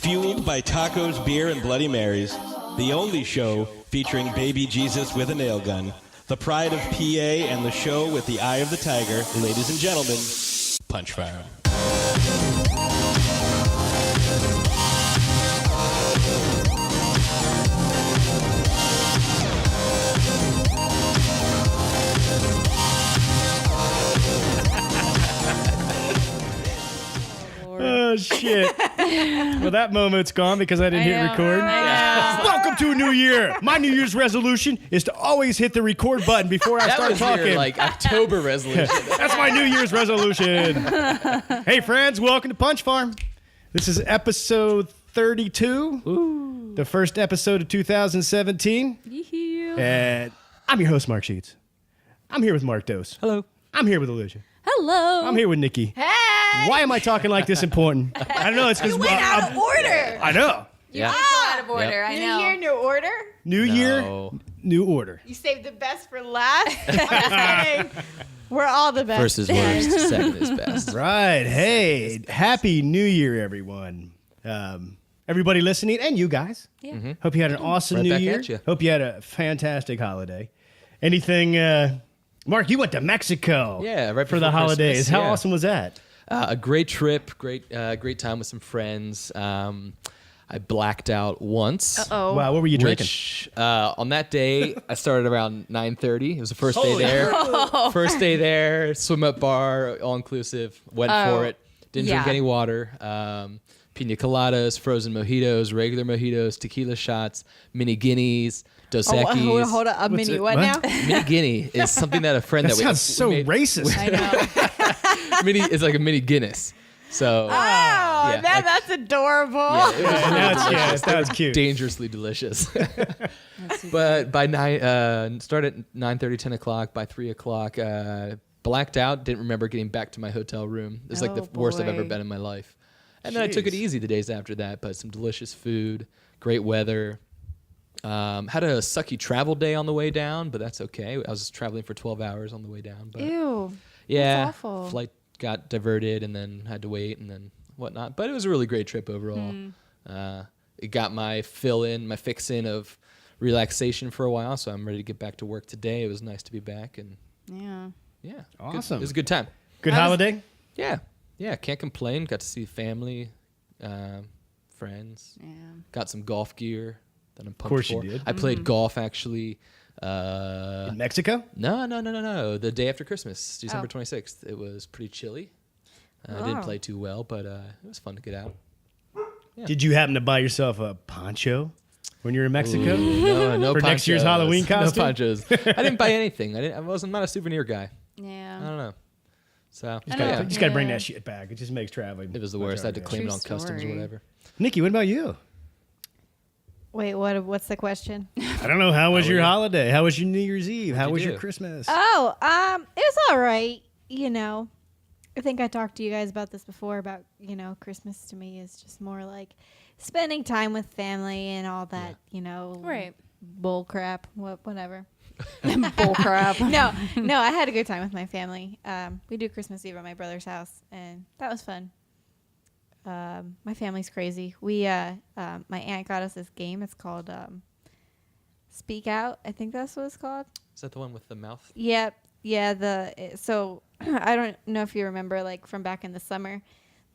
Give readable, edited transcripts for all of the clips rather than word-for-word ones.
Fueled by tacos, beer, and Bloody Marys, the only show featuring baby Jesus with a nail gun, the pride of PA and the show with the eye of the tiger, ladies and gentlemen, PunchFarm. Oh, shit. Well, that moment's gone because I didn't hit record. Welcome to a new year. My New Year's resolution is to always hit the record button before I start talking. Your, October resolution. That's my New Year's resolution. Hey, friends, welcome to PunchFarm. This is episode 32. Ooh. The first episode of 2017. And I'm your host, Mark Sheets. I'm here with Mark Dose. Hello. I'm here with Alicia. Hello. I'm here with Nikki. Hey. Why am I talking like this important? I don't know. It's because You went out of order. I know. Yeah. You did go out of order. Yep. I New know. year, new order. New year, new order. You saved the best for last. I'm just kidding. We're all the best. First is worst, second is best. Right. Hey, happy New Year, everyone. Everybody listening, and you guys. Yeah. Mm-hmm. Hope you had an awesome Right New back Year. at you. Hope you had a fantastic holiday. Anything, Mark, you went to Mexico. Yeah, right for the before holidays. Christmas, How yeah. awesome was that? A great trip, great time with some friends. I blacked out once. Oh. Wow, what were you drinking? Which, on that day, I started around 9:30. It was the first day there. First day there, swim up bar, all inclusive. Went for it. Didn't drink any water. Pina coladas, frozen mojitos, regular mojitos, tequila shots, mini guineas, Dos Equis. Hold up. A What's mini it? what What? now? Mini Guinea is something that a friend That that sounds so made, racist. I know. Mini is like a mini Guinness. So Oh, that's adorable. That's cute. dangerously delicious. But by start at 9:30, 10 o'clock. By 3 o'clock, blacked out. Didn't remember getting back to my hotel room. It was like the worst I've ever boy. been in my life. And then I took it easy the days after that. But some delicious food, great weather. Had a sucky travel day on the way down, but that's okay. I was traveling for 12 hours on the way down. But Ew. yeah, That's awful. flight got diverted and then had to wait and then whatnot. But it was a really great trip overall. It got my fix in of relaxation for a while, so I'm ready to get back to work today. It was nice to be back and Yeah. Awesome. It was a good time. Good holiday? Yeah, can't complain. Got to see family, friends. Yeah. Got some golf gear that I'm pumped course you for. did. I played golf actually. In Mexico? No. The day after Christmas, December 26th. It was pretty chilly. I didn't play too well, but it was fun to get out. Yeah. Did you happen to buy yourself a poncho when you were in Mexico? Ooh, no For next year's ponchos. Halloween costume? No ponchos. I didn't buy anything. I'm not a souvenir guy. Yeah. I don't know. So You just got to bring that shit back. It just makes traveling. it was the worst. I had to claim it on True customs or story. whatever. Nikki, what about you? Wait, what's the question? I don't know. How was your you? holiday? How was your New Year's Eve? How What'd was you your do? Christmas? It was all right. I think I talked to you guys about this before about, Christmas to me is just more like spending time with family and all that, Right. bull crap, whatever. Bull crap. No, I had a good time with my family. We do Christmas Eve at my brother's house, and that was fun. My family's crazy. My aunt got us this game. It's called Speak Out. I think that's what it's called. Is that the one with the mouth? Yep. Yeah. So I don't know if you remember, like from back in the summer,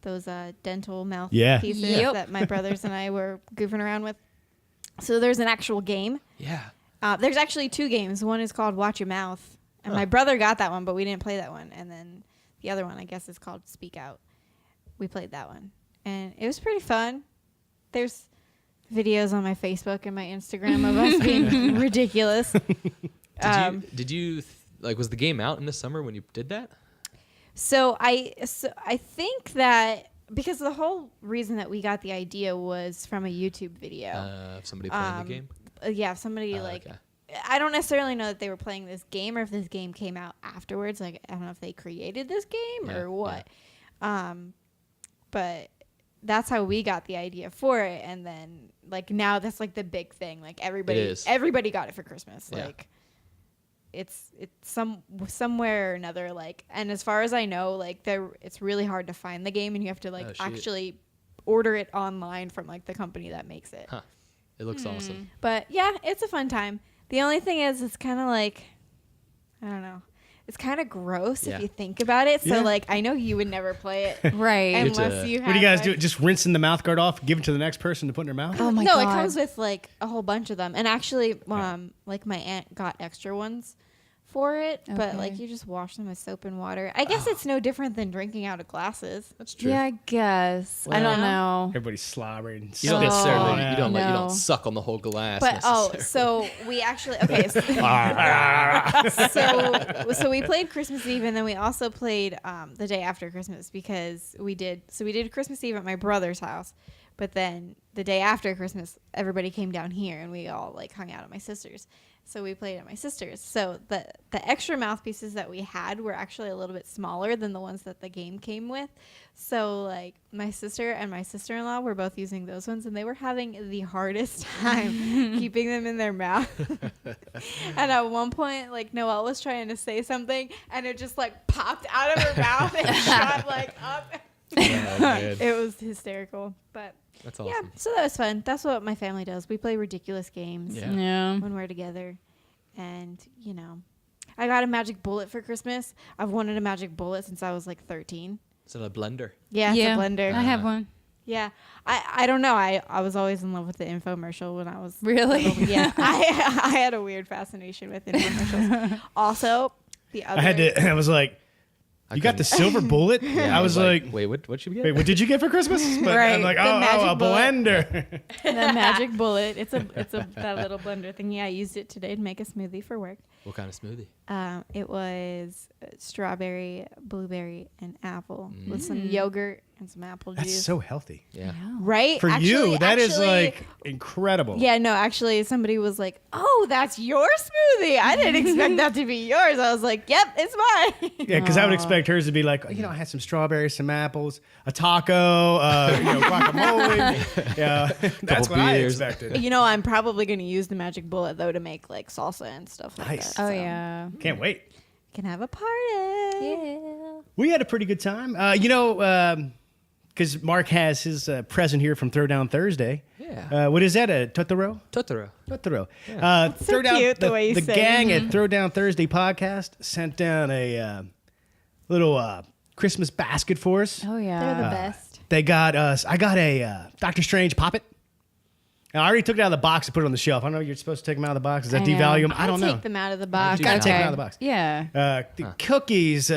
those dental mouth pieces Yep. that my brothers and I were goofing around with. So there's an actual game. Yeah. There's actually two games. One is called Watch Your Mouth, and my brother got that one, but we didn't play that one. And then the other one, I guess, is called Speak Out. We played that one, and it was pretty fun. There's videos on my Facebook and my Instagram of us being ridiculous. Did you was the game out in the summer when you did that? So I think that because the whole reason that we got the idea was from a YouTube video. Somebody playing the game? Yeah, somebody Okay. I don't necessarily know that they were playing this game or if this game came out afterwards. Like, I don't know if they created this game or what. But that's how we got the idea for it. And then, like, now that's, like, the big thing. Like, everybody got it for Christmas. Yeah. Like, it's somewhere or another, like, and as far as I know, like, it's really hard to find the game, and you have to, like, actually order it online from like the company that makes it. Huh. It looks awesome. But yeah, it's a fun time. The only thing is, it's kind of like, I don't know. It's kind of gross if you think about it. So, like, I know you would never play it. Right. Unless you have. What do you guys do? Just rinsing the mouth guard off, give it to the next person to put in their mouth? Oh my no, god. it comes with like a whole bunch of them. And actually, like my aunt got extra ones for it, but like you just wash them with soap and water. I guess it's no different than drinking out of glasses. That's true. Yeah, I guess. I Well, don't know. Everybody's slobbering. You don't spitting necessarily. on it. You don't. You No. don't suck on the whole glass. But so we actually so we played Christmas Eve, and then we also played the day after Christmas because we did Christmas Eve at my brother's house, but then the day after Christmas everybody came down here and we all like hung out at my sister's. So we played at my sister's. So the extra mouthpieces that we had were actually a little bit smaller than the ones that the game came with. So like my sister and my sister-in-law were both using those ones, and they were having the hardest time keeping them in their mouth. And at one point, like Noelle was trying to say something, and it just like popped out of her mouth and shot like up. It was hysterical, but that's awesome. yeah, so that was fun. That's what my family does. We play ridiculous games Yeah. when we're together. And, you know, I got a magic bullet for Christmas. I've wanted a magic bullet since I was like 13. Is it a blender? Yeah, it's a blender. I have one. Yeah. I don't know. I was always in love with the infomercial when I was Really? little. Yeah. I had a weird fascination with infomercials. Also, the other I was like, you got the silver bullet? I was like, wait, what should we get? wait, what did you get for Christmas? But Right, I'm like, the a magic bullet. blender. the magic bullet. It's that little blender thing. Yeah, I used it today to make a smoothie for work. What kind of smoothie? It was strawberry, blueberry, and apple with some yogurt and some apple That's juice. so healthy. Yeah. Right? For you, that is like incredible. Yeah, no, actually, somebody was like, "Oh, that's your smoothie. I didn't expect that to be yours." I was like, "Yep, it's mine." Yeah, because I would expect hers to be like, I had some strawberries, some apples, a taco, guacamole. Yeah, that's what beers. I expected. You know, I'm probably going to use the magic bullet though to make like salsa and stuff like Nice. that. Oh so yeah. Can't wait. can have a party. Yeah. We had a pretty good time. Because Mark has his present here from Throwdown Thursday. Yeah. What is that? A Totoro? Totoro. Totoro. so Throwdown, cute the way you the say gang at Throwdown Thursday Podcast sent down a little Christmas basket for us. Oh yeah. They're the best. They got us. I got a Doctor Strange Poppet. I already took it out of the box and put it on the shelf. I don't know if you're supposed to take them out of the box. Does that I know. devalue them? I I'll don't know. take them out of the box. You gotta take them out of the box. Yeah. The cookies.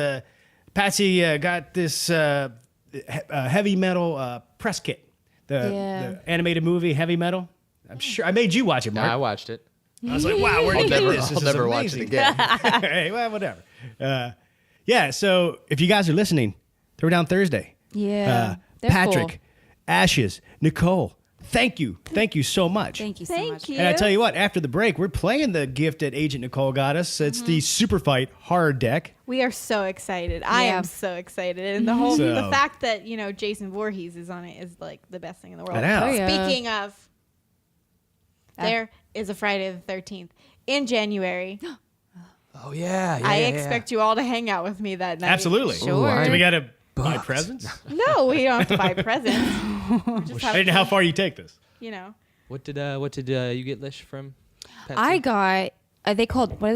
Patsy got this heavy metal press kit. The animated movie Heavy Metal. I'm sure I made you watch it, Mark. I watched it. I was like, wow, where did you get this? This I'll is never watch it amazing. again. Hey, well, whatever. So if you guys are listening, Throwdown Thursday. Yeah. They're Patrick, cool. Ashes, Nicole, thank you so much. Thank you so Thank much. you. And I tell you what, after the break, we're playing the gift that Agent Nicole got us. It's the Superfight hard deck. We are so excited. I Yeah. am so excited, and the So- fact that Jason Voorhees is on it is like the best thing in the world. I know. Oh, yeah. Speaking of, there is a Friday the 13th in January. Oh yeah. I expect you all to hang out with me that night. Absolutely. Sure. Do we got to buy presents? No, we don't have to buy presents. Just I have didn't know how far you take this. What did you get, Lish, from Patsy? I got. What are they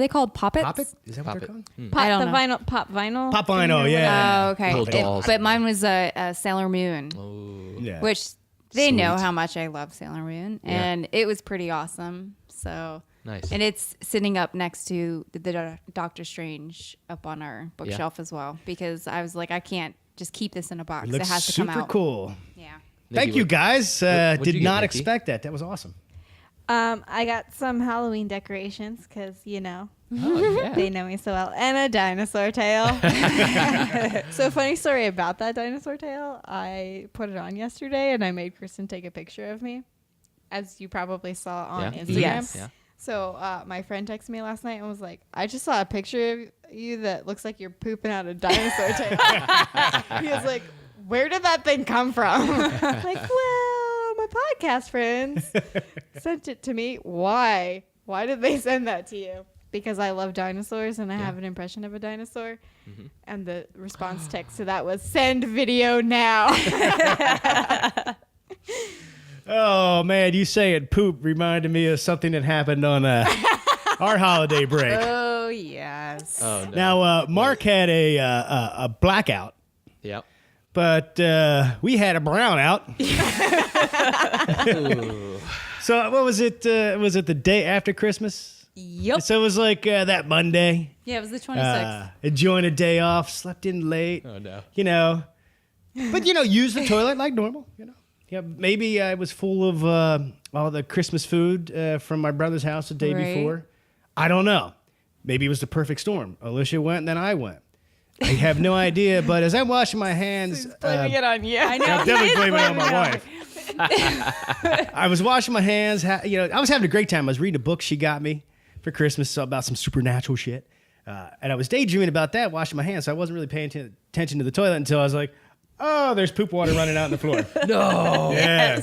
called? Poppets? Poppet? Is that what they're Poppet. called? Pop I don't the know. vinyl, pop vinyl. Pop thing vinyl, or yeah. Oh, okay. Little dolls. But mine was a Sailor Moon, Oh. Yeah. which they know Sweet. how much I love Sailor Moon, Yeah. and it was pretty awesome. So Nice. and it's sitting up next to the Doctor Strange up on our bookshelf as well, because I was like, I can't just keep this in a box. It It looks has to come super out. cool. Yeah. Thank you, guys. what'd Did you get, not Nikki? expect that. That was awesome. I got some Halloween decorations because Oh, yeah. they know me so well, and a dinosaur tail. So funny story about that dinosaur tail. I put it on yesterday, and I made Kristen take a picture of me, as you probably saw on Yeah. Instagram. Yes. Yeah. So my friend texted me last night and was like, I just saw a picture of you that looks like you're pooping out a dinosaur tail. He was like, where did that thing come from? I'm like, well, my podcast friends sent it to me. Why? Why did they send that to you? Because I love dinosaurs and I have an impression of a dinosaur. And the response text to that was, send video now. Oh, man, you saying poop reminded me of something that happened on our holiday break. Oh, yes. Oh, no. Now, Mark had a blackout, Yep. but we had a brownout. So what was it? Was it the day after Christmas? Yep. So it was like that Monday. Yeah, it was the 26th. Enjoying a day off, slept in late. Oh, no. You know, but used the toilet like normal. Yeah, maybe I was full of all the Christmas food from my brother's house the day before. I don't know. Maybe it was the perfect storm. Alicia went, and then I went. I have no idea. But as I'm washing my hands, Blaming it on you. I know. I'm definitely blaming it on my wife. I was washing my hands. I was having a great time. I was reading a book she got me for Christmas about some supernatural shit. And I was daydreaming about that, washing my hands. So I wasn't really paying attention to the toilet until I was like, oh, there's poop water running out on the floor. No. Yeah.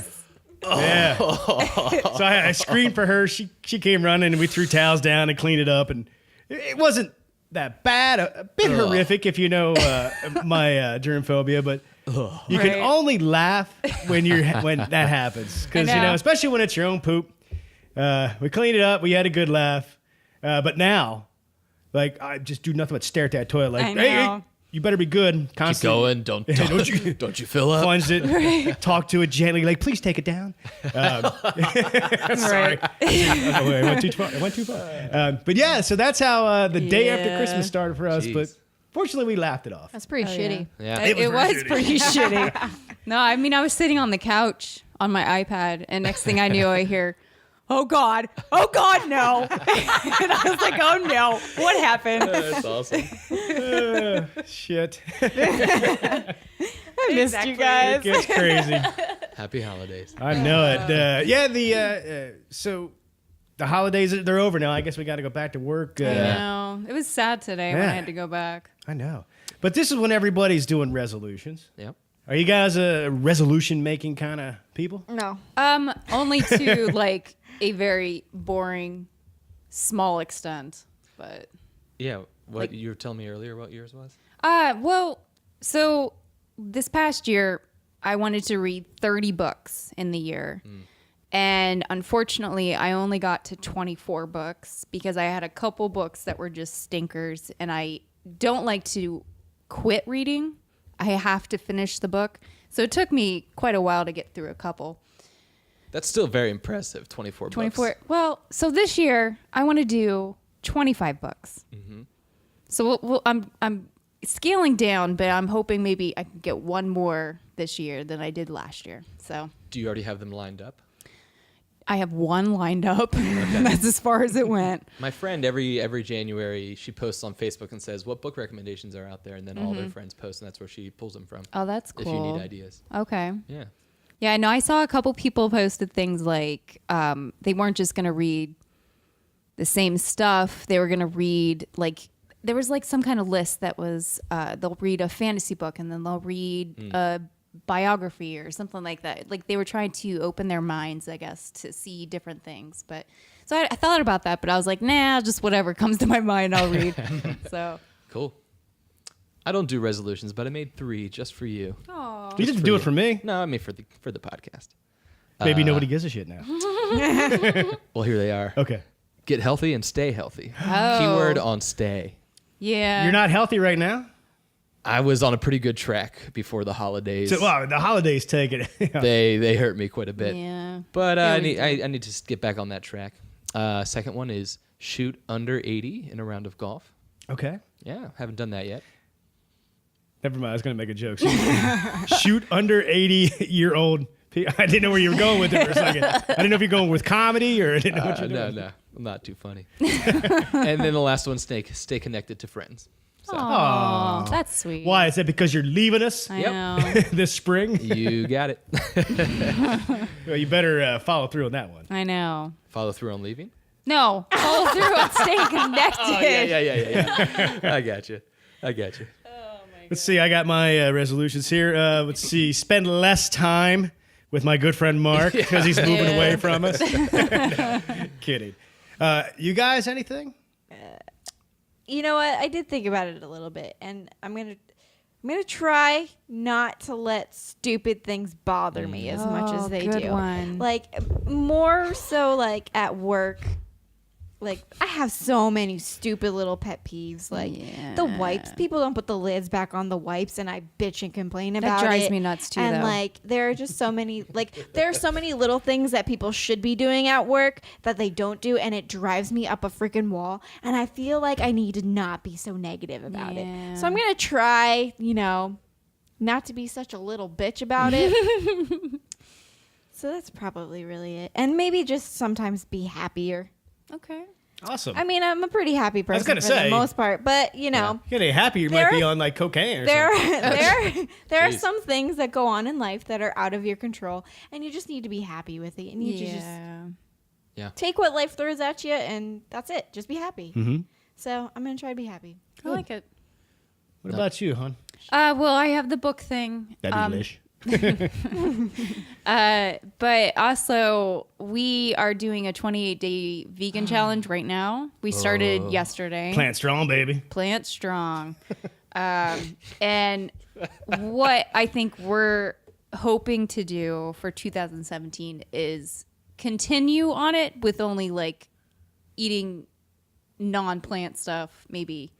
Yeah. So I screamed for her. She came running, and we threw towels down and cleaned it up. And it wasn't that bad. A bit horrific if you know my germ phobia, but you can only laugh when that happens. Because, especially when it's your own poop. We cleaned it up. We had a good laugh. But now, like, I just do nothing but stare at that toilet. Like, hey, you better be good. Constantly. Keep going. Don't you fill up? Plunge it. Talk to it gently. Like, please take it down. Sorry. I went too far. But yeah, so that's how the day after Christmas started for us. Jeez. But fortunately, we laughed it off. That's pretty shitty. Yeah. It was pretty shitty. No, I mean, I was sitting on the couch on my iPad, and next thing I knew, I hear, oh God, no. And I was like, oh no, what happened? That's awesome. Shit. I missed you guys. It gets crazy. Happy holidays. I know it. So the holidays, they're over now. I guess we got to go back to work. I know. It was sad today when I had to go back. I know. But this is when everybody's doing resolutions. Yep. Are you guys a resolution-making kind of people? No. Only to like a very boring, small extent. But Yeah. What you were telling me earlier what yours was? well, so this past year, I wanted to read 30 books in the year. And unfortunately, I only got to 24 books because I had a couple books that were just stinkers. And I don't like to quit reading. I have to finish the book. So it took me quite a while to get through a couple. That's still very impressive. 24 books. Well, so this year, I want to do 25 books. So I'm scaling down, but I'm hoping maybe I can get one more this year than I did last year. So Do you already have them lined up? I have one lined up. That's as far as it went. My friend, every January, she posts on Facebook and says what book recommendations are out there, and then all their friends post, and that's where she pulls them from. Oh, that's cool. If you need ideas. Okay. Yeah. Yeah, I know. I saw a couple people posted things like they weren't just going to read the same stuff. They were going to read, like, there was like some kind of list that was they'll read a fantasy book and then they'll read a biography or something like that. Like they were trying to open their minds, I guess, to see different things. But so I thought about that, but I was like, nah, just whatever comes to my mind, I'll read. So Cool. I don't do resolutions, but I made 3 just for you. Aww. You didn't do it for me. No, I made for the podcast. Maybe nobody gives a shit now. Well, here they are. Okay. Get healthy and stay healthy. Oh. Keyword on stay. Yeah. You're not healthy right now? I was on a pretty good track before the holidays. So, wow, the holidays take it. They hurt me quite a bit. Yeah. But Yeah, I we need to get back on that track. Second one is shoot under 80 in a round of golf. Okay. Yeah, haven't done that yet. Never mind. I was going to make a joke. Shoot under 80-year-old. I didn't know where you were going with it for a second. I didn't know if you're going with comedy or I didn't know what you're doing. No, I'm not too funny. And then the last one, stay connected to friends. So, Aww, that's sweet. Why? Is that because you're leaving us I Yep. know. this spring? you got it. Well, you better follow through on that one. I know. Follow through on leaving? No, follow through on staying connected. Oh, yeah. I got you. Let's see. I got my resolutions here. Let's see. Spend less time with my good friend Mark because he's moving away from us. No, kidding. You guys, anything? You know what? I did think about it a little bit, and I'm I'm gonna try not to let stupid things bother me as much as they do. One. Like more so, like at work. Like I have so many stupid little pet peeves. Like the wipes. People don't put the lids back on the wipes, and I bitch and complain about it. That drives me nuts too. And though. like there are just so many. Like there are so many little things that people should be doing at work that they don't do, and it drives me up a freaking wall. And I feel like I need to not be so negative about it. So I'm gonna try, not to be such a little bitch about it. So that's probably really it. And maybe just sometimes be happier. Okay. Awesome. I mean, I'm a pretty happy person gonna for say, the most part, but Getting happy, you might be on like cocaine or something. there are some things that go on in life that are out of your control, and you just need to be happy with it. And you just take what life throws at you, and that's it. Just be happy. Mm-hmm. So I'm gonna try to be happy. I like it. What about you, hon? Well, I have the book thing. That'd be lish. But also we are doing a 28-day vegan challenge right now. We started yesterday. Plant strong, baby. Plant strong. And what I think we're hoping to do for 2017 is continue on it with only like eating non-plant stuff, maybe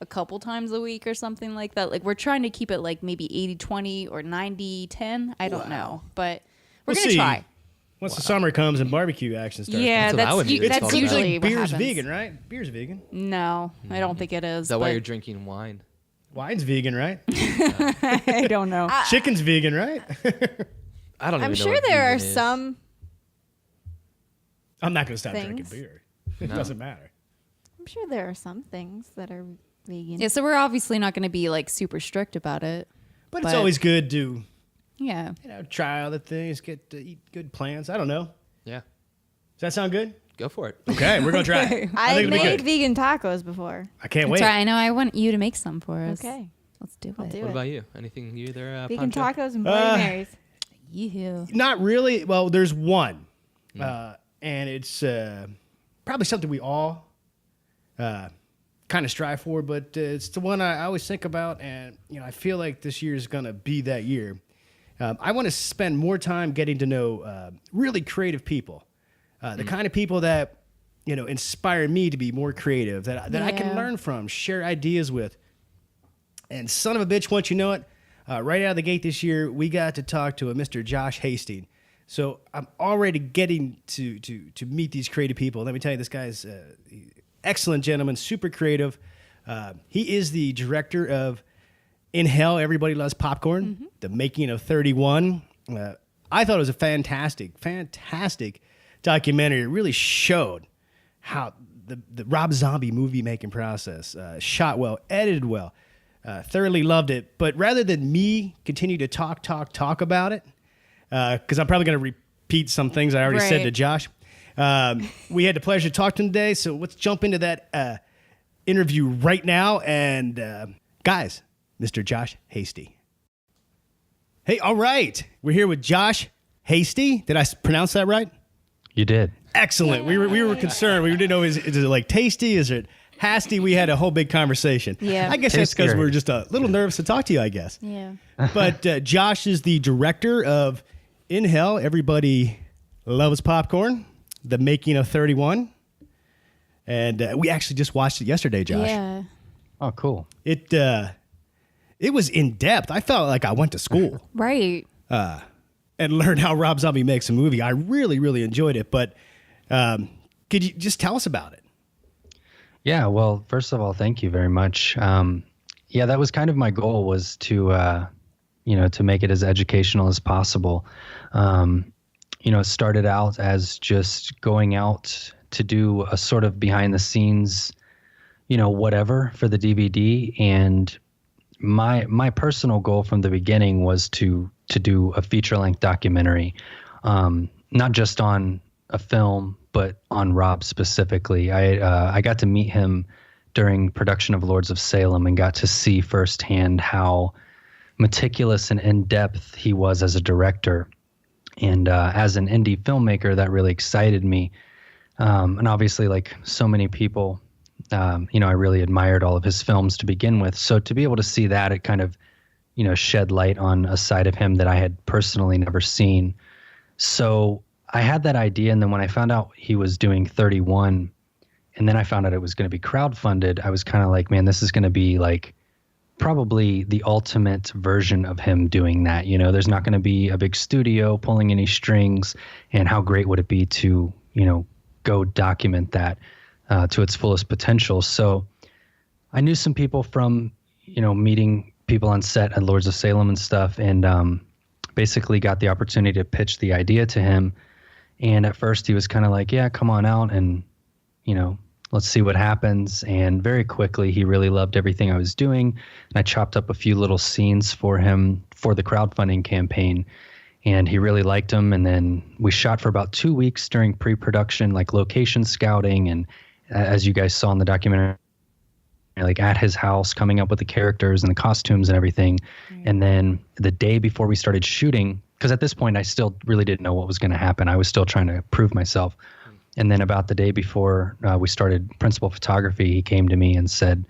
a couple times a week or something like that. Like we're trying to keep it like maybe 80-20 or 90-10. I don't know, but we're going to try. Once the summer comes and barbecue action starts. Yeah, that's usually what beer's happens. vegan, right? Beer's vegan. No, I don't think it is. Is that why you're drinking wine? Wine's vegan, right? I don't know. Chicken's vegan, right? I don't even know. I'm sure what there are vegan is. some. I'm not going to stop things. drinking beer. It doesn't matter. I'm sure there are some things that are vegan. Yeah, so we're obviously not going to be like super strict about it. But it's always good to try other things, get to eat good plants. I don't know. Yeah. Does that sound good? Go for it. Okay, we're going to try it. I think it'll be made good. vegan tacos before. I can't wait. That's right. I know. I want you to make some for us. Okay. Let's do I'll it. do What it. about you? Anything you there? Vegan Pancho? tacos and Bloody Marys. Yeah. Not really. Well, there's one. And it's probably something we all kind of strive for, but it's the one I always think about, and I feel like this year is going to be that year. I want to spend more time getting to know really creative people, the kind of people that inspire me to be more creative, that I can learn from, share ideas with. And son of a bitch, once you know it, right out of the gate this year, we got to talk to a Mr. Josh Hasty. So I'm already getting to meet these creative people. Let me tell you, this guy's excellent gentleman, super creative. He is the director of In Hell, Everybody Loves Popcorn, The Making of 31. I thought it was a fantastic documentary. It really showed how the Rob Zombie movie making process, shot well, edited well, thoroughly loved it. But rather than me continue to talk about it, because I'm probably going to repeat some things I already said to Josh, we had the pleasure to talk to him today, so let's jump into that interview right now. And guys, Mr. Josh Hasty. Hey, all right. We're here with Josh Hasty. Did I pronounce that right? You did. Excellent. We were concerned. We didn't know, is it like tasty? Is it hasty? We had a whole big conversation. Yeah. I guess that's because we're just a little nervous to talk to you, I guess. Yeah. But Josh is the director of In Hell, Everybody Loves Popcorn, The Making of 31. And we actually just watched it yesterday, Josh. Yeah. Oh, cool. It was in depth. I felt like I went to school Right. and learned how Rob Zombie makes a movie. I really, really enjoyed it. But could you just tell us about it? Yeah, well, first of all, thank you very much. Yeah, that was kind of my goal, was to, to make it as educational as possible. It started out as just going out to do a sort of behind the scenes, whatever for the DVD. And my personal goal from the beginning was to do a feature-length documentary, not just on a film, but on Rob specifically. I got to meet him during production of Lords of Salem and got to see firsthand how meticulous and in-depth he was as a director. And as an indie filmmaker, that really excited me. And obviously, like so many people, I really admired all of his films to begin with. So to be able to see that, it kind of shed light on a side of him that I had personally never seen. So I had that idea. And then when I found out he was doing 31, and then I found out it was going to be crowdfunded, I was kind of like, man, this is going to be like probably the ultimate version of him doing that. There's not going to be a big studio pulling any strings, and how great would it be to, go document that to its fullest potential. So I knew some people from, meeting people on set at Lords of Salem and stuff, and basically got the opportunity to pitch the idea to him. And at first he was kind of like, yeah, come on out and, let's see what happens. And very quickly, he really loved everything I was doing. And I chopped up a few little scenes for him for the crowdfunding campaign. And he really liked them. And then we shot for about 2 weeks during pre-production, like location scouting. And as you guys saw in the documentary, like at his house, coming up with the characters and the costumes and everything. Right. And then the day before we started shooting, because at this point, I still really didn't know what was going to happen. I was still trying to prove myself. And then about the day before we started principal photography, he came to me and said,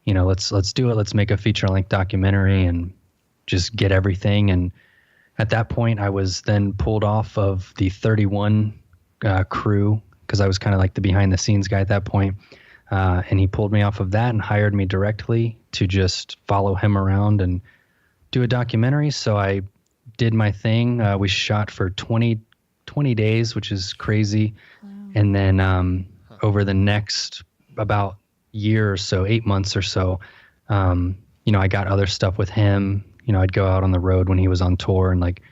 let's do it. Let's make a feature-length documentary and just get everything. And at that point, I was then pulled off of the 31 crew, because I was kind of like the behind-the-scenes guy at that point. And he pulled me off of that and hired me directly to just follow him around and do a documentary. So I did my thing. We shot for 20 days, which is crazy. Wow. And then over the next about year or so, 8 months or so, I got other stuff with him. I'd go out on the road when he was on tour and like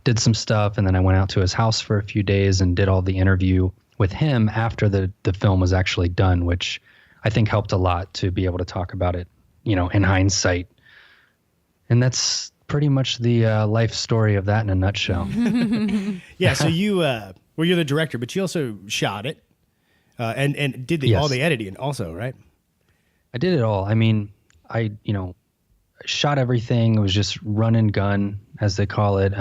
did some stuff. And then I went out to his house for a few days and did all the interview with him after the film was actually done, which I think helped a lot to be able to talk about it, in hindsight. And that's pretty much the life story of that in a nutshell. Yeah. So you're the director, but you also shot it and did all the editing also, right? I did it all. I mean, I shot everything. It was just run and gun, as they call it.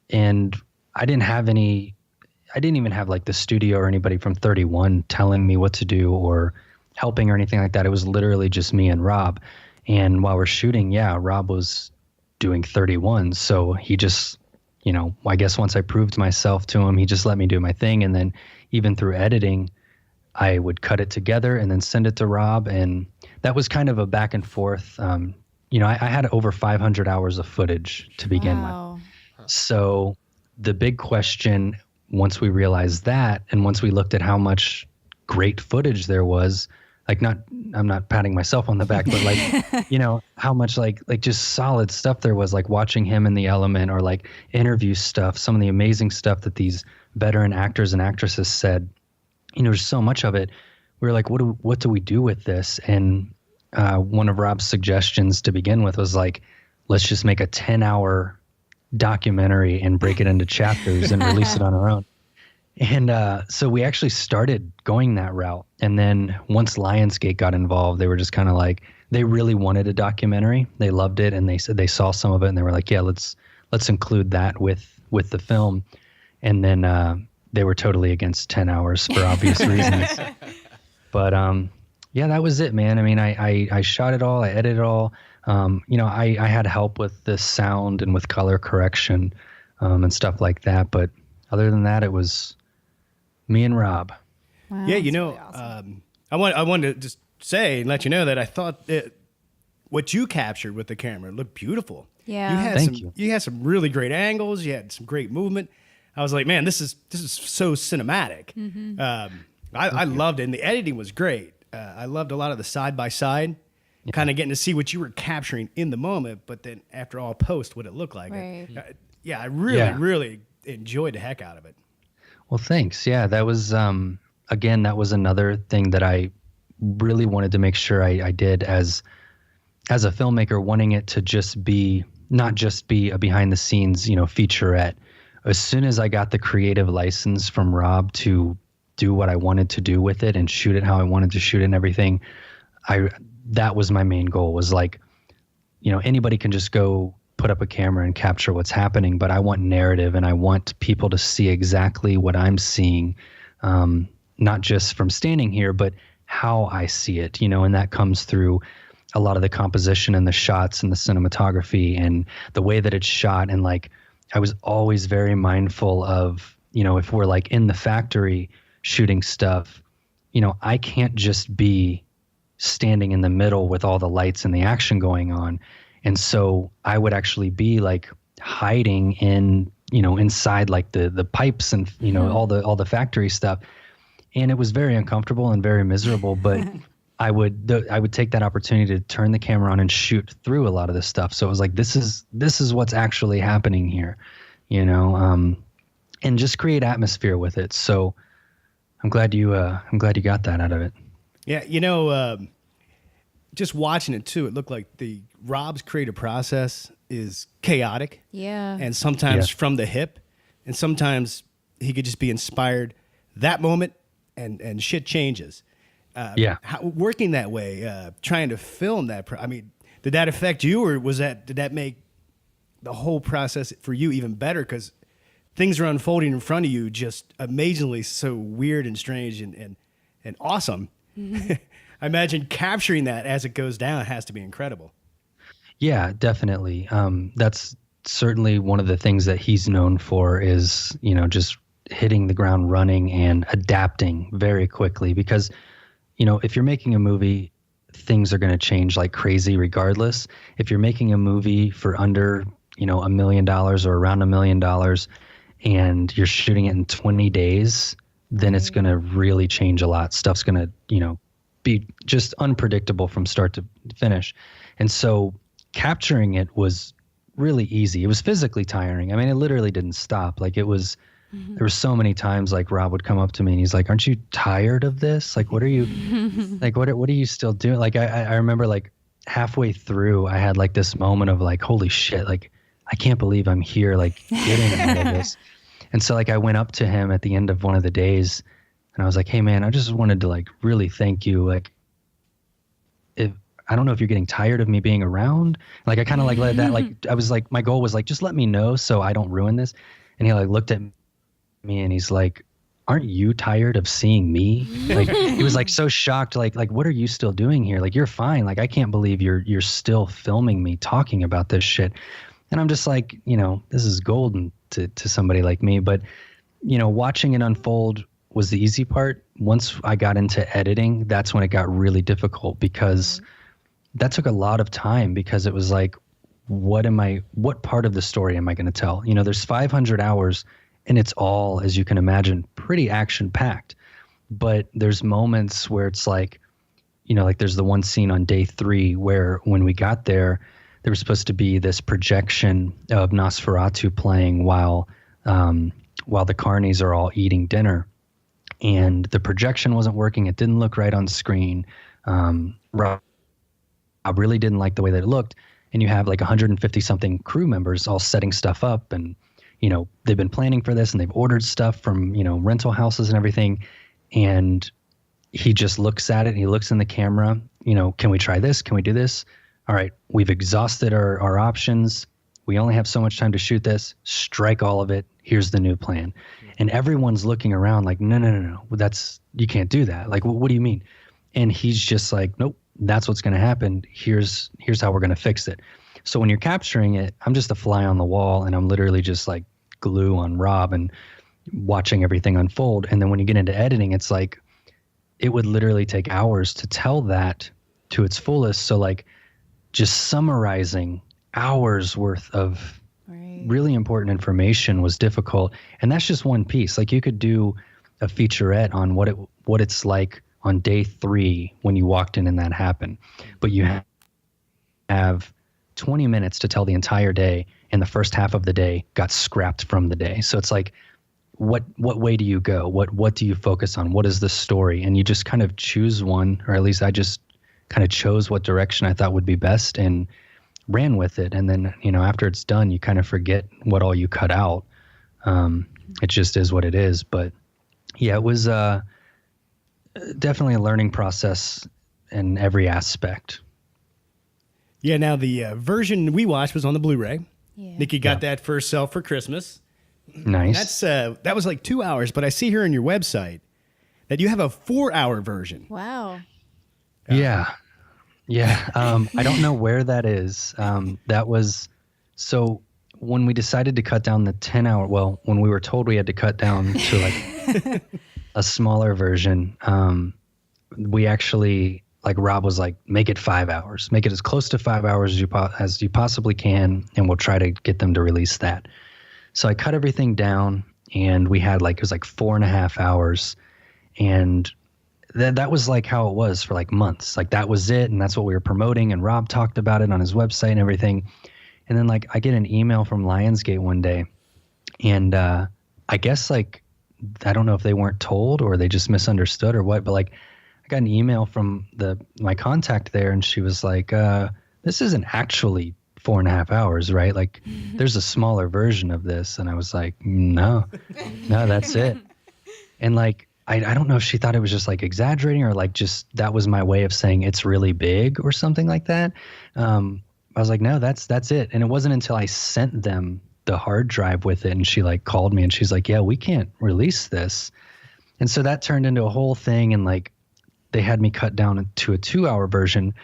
And I didn't even have like the studio or anybody from 31 telling me what to do or helping or anything like that. It was literally just me and Rob. And while we're shooting, Rob was doing 31. So he just, I guess once I proved myself to him, he just let me do my thing. And then even through editing, I would cut it together and then send it to Rob. And that was kind of a back and forth. I had over 500 hours of footage to begin with. So the big question, once we realized that, and once we looked at how much great footage there was, I'm not patting myself on the back, but like, how much like just solid stuff there was, like watching him in The Element or like interview stuff, some of the amazing stuff that these veteran actors and actresses said, there's so much of it. We were like, what do we do with this? And one of Rob's suggestions to begin with was like, let's just make a 10-hour documentary and break it into chapters and release it on our own. And so we actually started going that route. And then once Lionsgate got involved, they were just kind of like, they really wanted a documentary. They loved it. And they said they saw some of it and they were like, yeah, let's include that with the film. And then they were totally against 10 hours for obvious reasons. But that was it, man. I mean, I shot it all. I edited it all. I had help with the sound and with color correction and stuff like that. But other than that, it was me and Rob. Wow, yeah, really awesome. I wanted to just say and let you know that I thought that what you captured with the camera looked beautiful. Yeah, you had some really great angles. You had some great movement. I was like, man, this is so cinematic. Mm-hmm. I loved it, and the editing was great. I loved a lot of the side by side, kind of getting to see what you were capturing in the moment, but then after all post, what it looked like. Right. I really enjoyed the heck out of it. Well, thanks. Yeah, that was, again, that was another thing that I really wanted to make sure I did as a filmmaker, wanting it to not just be a behind the scenes, featurette. As soon as I got the creative license from Rob to do what I wanted to do with it and shoot it how I wanted to shoot it and everything, that was my main goal, was like, anybody can just go put up a camera and capture what's happening, but I want narrative and I want people to see exactly what I'm seeing, not just from standing here, but how I see it, and that comes through a lot of the composition and the shots and the cinematography and the way that it's shot. And like, I was always very mindful of, you know, if we're like in the factory shooting stuff, you know, I can't just be standing in the middle with all the lights and the action going on. And so I would actually be like hiding in, you know, inside like the pipes and, you know, all the factory stuff. And it was very uncomfortable and very miserable, but I would take that opportunity to turn the camera on and shoot through a lot of this stuff. So it was like, this is what's actually happening here, you know, and just create atmosphere with it. So I'm glad you got that out of it. Yeah. You know, just watching it too, it looked like Rob's creative process is chaotic. Yeah. And sometimes from the hip, and sometimes he could just be inspired that moment and shit changes. Working that way, trying to film that. I mean, did that affect you, or did that make the whole process for you even better? Because things are unfolding in front of you just amazingly so weird and strange and awesome. I imagine capturing that as it goes down has to be incredible. Yeah, definitely. That's certainly one of the things that he's known for is, you know, just hitting the ground running and adapting very quickly. Because, you know, if you're making a movie, things are going to change like crazy regardless. If you're making a movie for under, you know, $1 million or around $1 million and you're shooting it in 20 days, then it's going to really change a lot. Stuff's going to, you know, be just unpredictable from start to finish. And so capturing it was really easy. It was physically tiring. I mean, it literally didn't stop. Like it was, there were so many times like Rob would come up to me and he's like, aren't you tired of this? Like, what are you, like, what are you still doing? Like, I remember like halfway through, I had like this moment of like, holy shit, like, I can't believe I'm here, like getting all of this. And so like, I went up to him at the end of one of the days and I was like, hey man, I just wanted to like really thank you. Like, I don't know if you're getting tired of me being around. Like, I kind of like let that, like, I was like, my goal was like, just let me know so I don't ruin this. And he like looked at me and he's like, aren't you tired of seeing me? Like, he was like so shocked. Like, what are you still doing here? Like, you're fine. Like, I can't believe you're still filming me talking about this shit. And I'm just like, you know, this is golden to somebody like me. But, you know, watching it unfold was the easy part. Once I got into editing, that's when it got really difficult because that took a lot of time because it was like, what part of the story am I going to tell? You know, there's 500 hours and it's all, as you can imagine, pretty action packed. But there's moments where it's like, you know, like there's the one scene on day 3 where when we got there was supposed to be this projection of Nosferatu playing while the carnies are all eating dinner. And the projection wasn't working. It didn't look right on screen. Rob really didn't like the way that it looked. And you have like 150 something crew members all setting stuff up. And, you know, they've been planning for this and they've ordered stuff from, you know, rental houses and everything. And he just looks at it and he looks in the camera, you know, can we try this? Can we do this? All right, we've exhausted our options. We only have so much time to shoot this. Strike all of it. Here's the new plan. And everyone's looking around like, no. You can't do that. Like, what do you mean? And he's just like, nope, that's what's going to happen. Here's how we're going to fix it. So when you're capturing it, I'm just a fly on the wall and I'm literally just like glue on Rob and watching everything unfold. And then when you get into editing, it's like, it would literally take hours to tell that to its fullest. So like just summarizing hours worth of really important information was difficult. And that's just one piece. Like you could do a featurette on what it's like on day 3 when you walked in and that happened. But you have 20 minutes to tell the entire day, and the first half of the day got scrapped from the day. So it's like, what way do you go? What do you focus on? What is the story? And you just kind of choose one, or at least I just kind of chose what direction I thought would be best and ran with it. And then, you know, after it's done, you kind of forget what all you cut out. It just is what it is. But yeah, it was definitely a learning process in every aspect. Yeah, now the version we watched was on the Blu-ray. Yeah. Nikki got that for herself for Christmas. Nice. That was like 2 hours, but I see here on your website that you have a 4-hour version. Wow. Yeah. Yeah. I don't know where that is. That was so when we decided to cut down the 10-hour, well, when we were told we had to cut down to like a smaller version, we actually, like Rob was like, make it 5 hours, make it as close to 5 hours as you possibly can. And we'll try to get them to release that. So I cut everything down and we had like, it was like 4.5 hours. And that was like how it was for like months. Like that was it. And that's what we were promoting. And Rob talked about it on his website and everything. And then like I get an email from Lionsgate one day, and I guess like, I don't know if they weren't told or they just misunderstood or what, but like I got an email from my contact there, and she was like, this isn't actually 4.5 hours, right? Like there's a smaller version of this. And I was like, no, that's it. And like, I don't know if she thought it was just like exaggerating or like just that was my way of saying it's really big or something like that. I was like, no, that's it. And it wasn't until I sent them the hard drive with it, and she like called me and she's like, yeah, we can't release this. And so that turned into a whole thing. And like they had me cut down to a 2-hour version.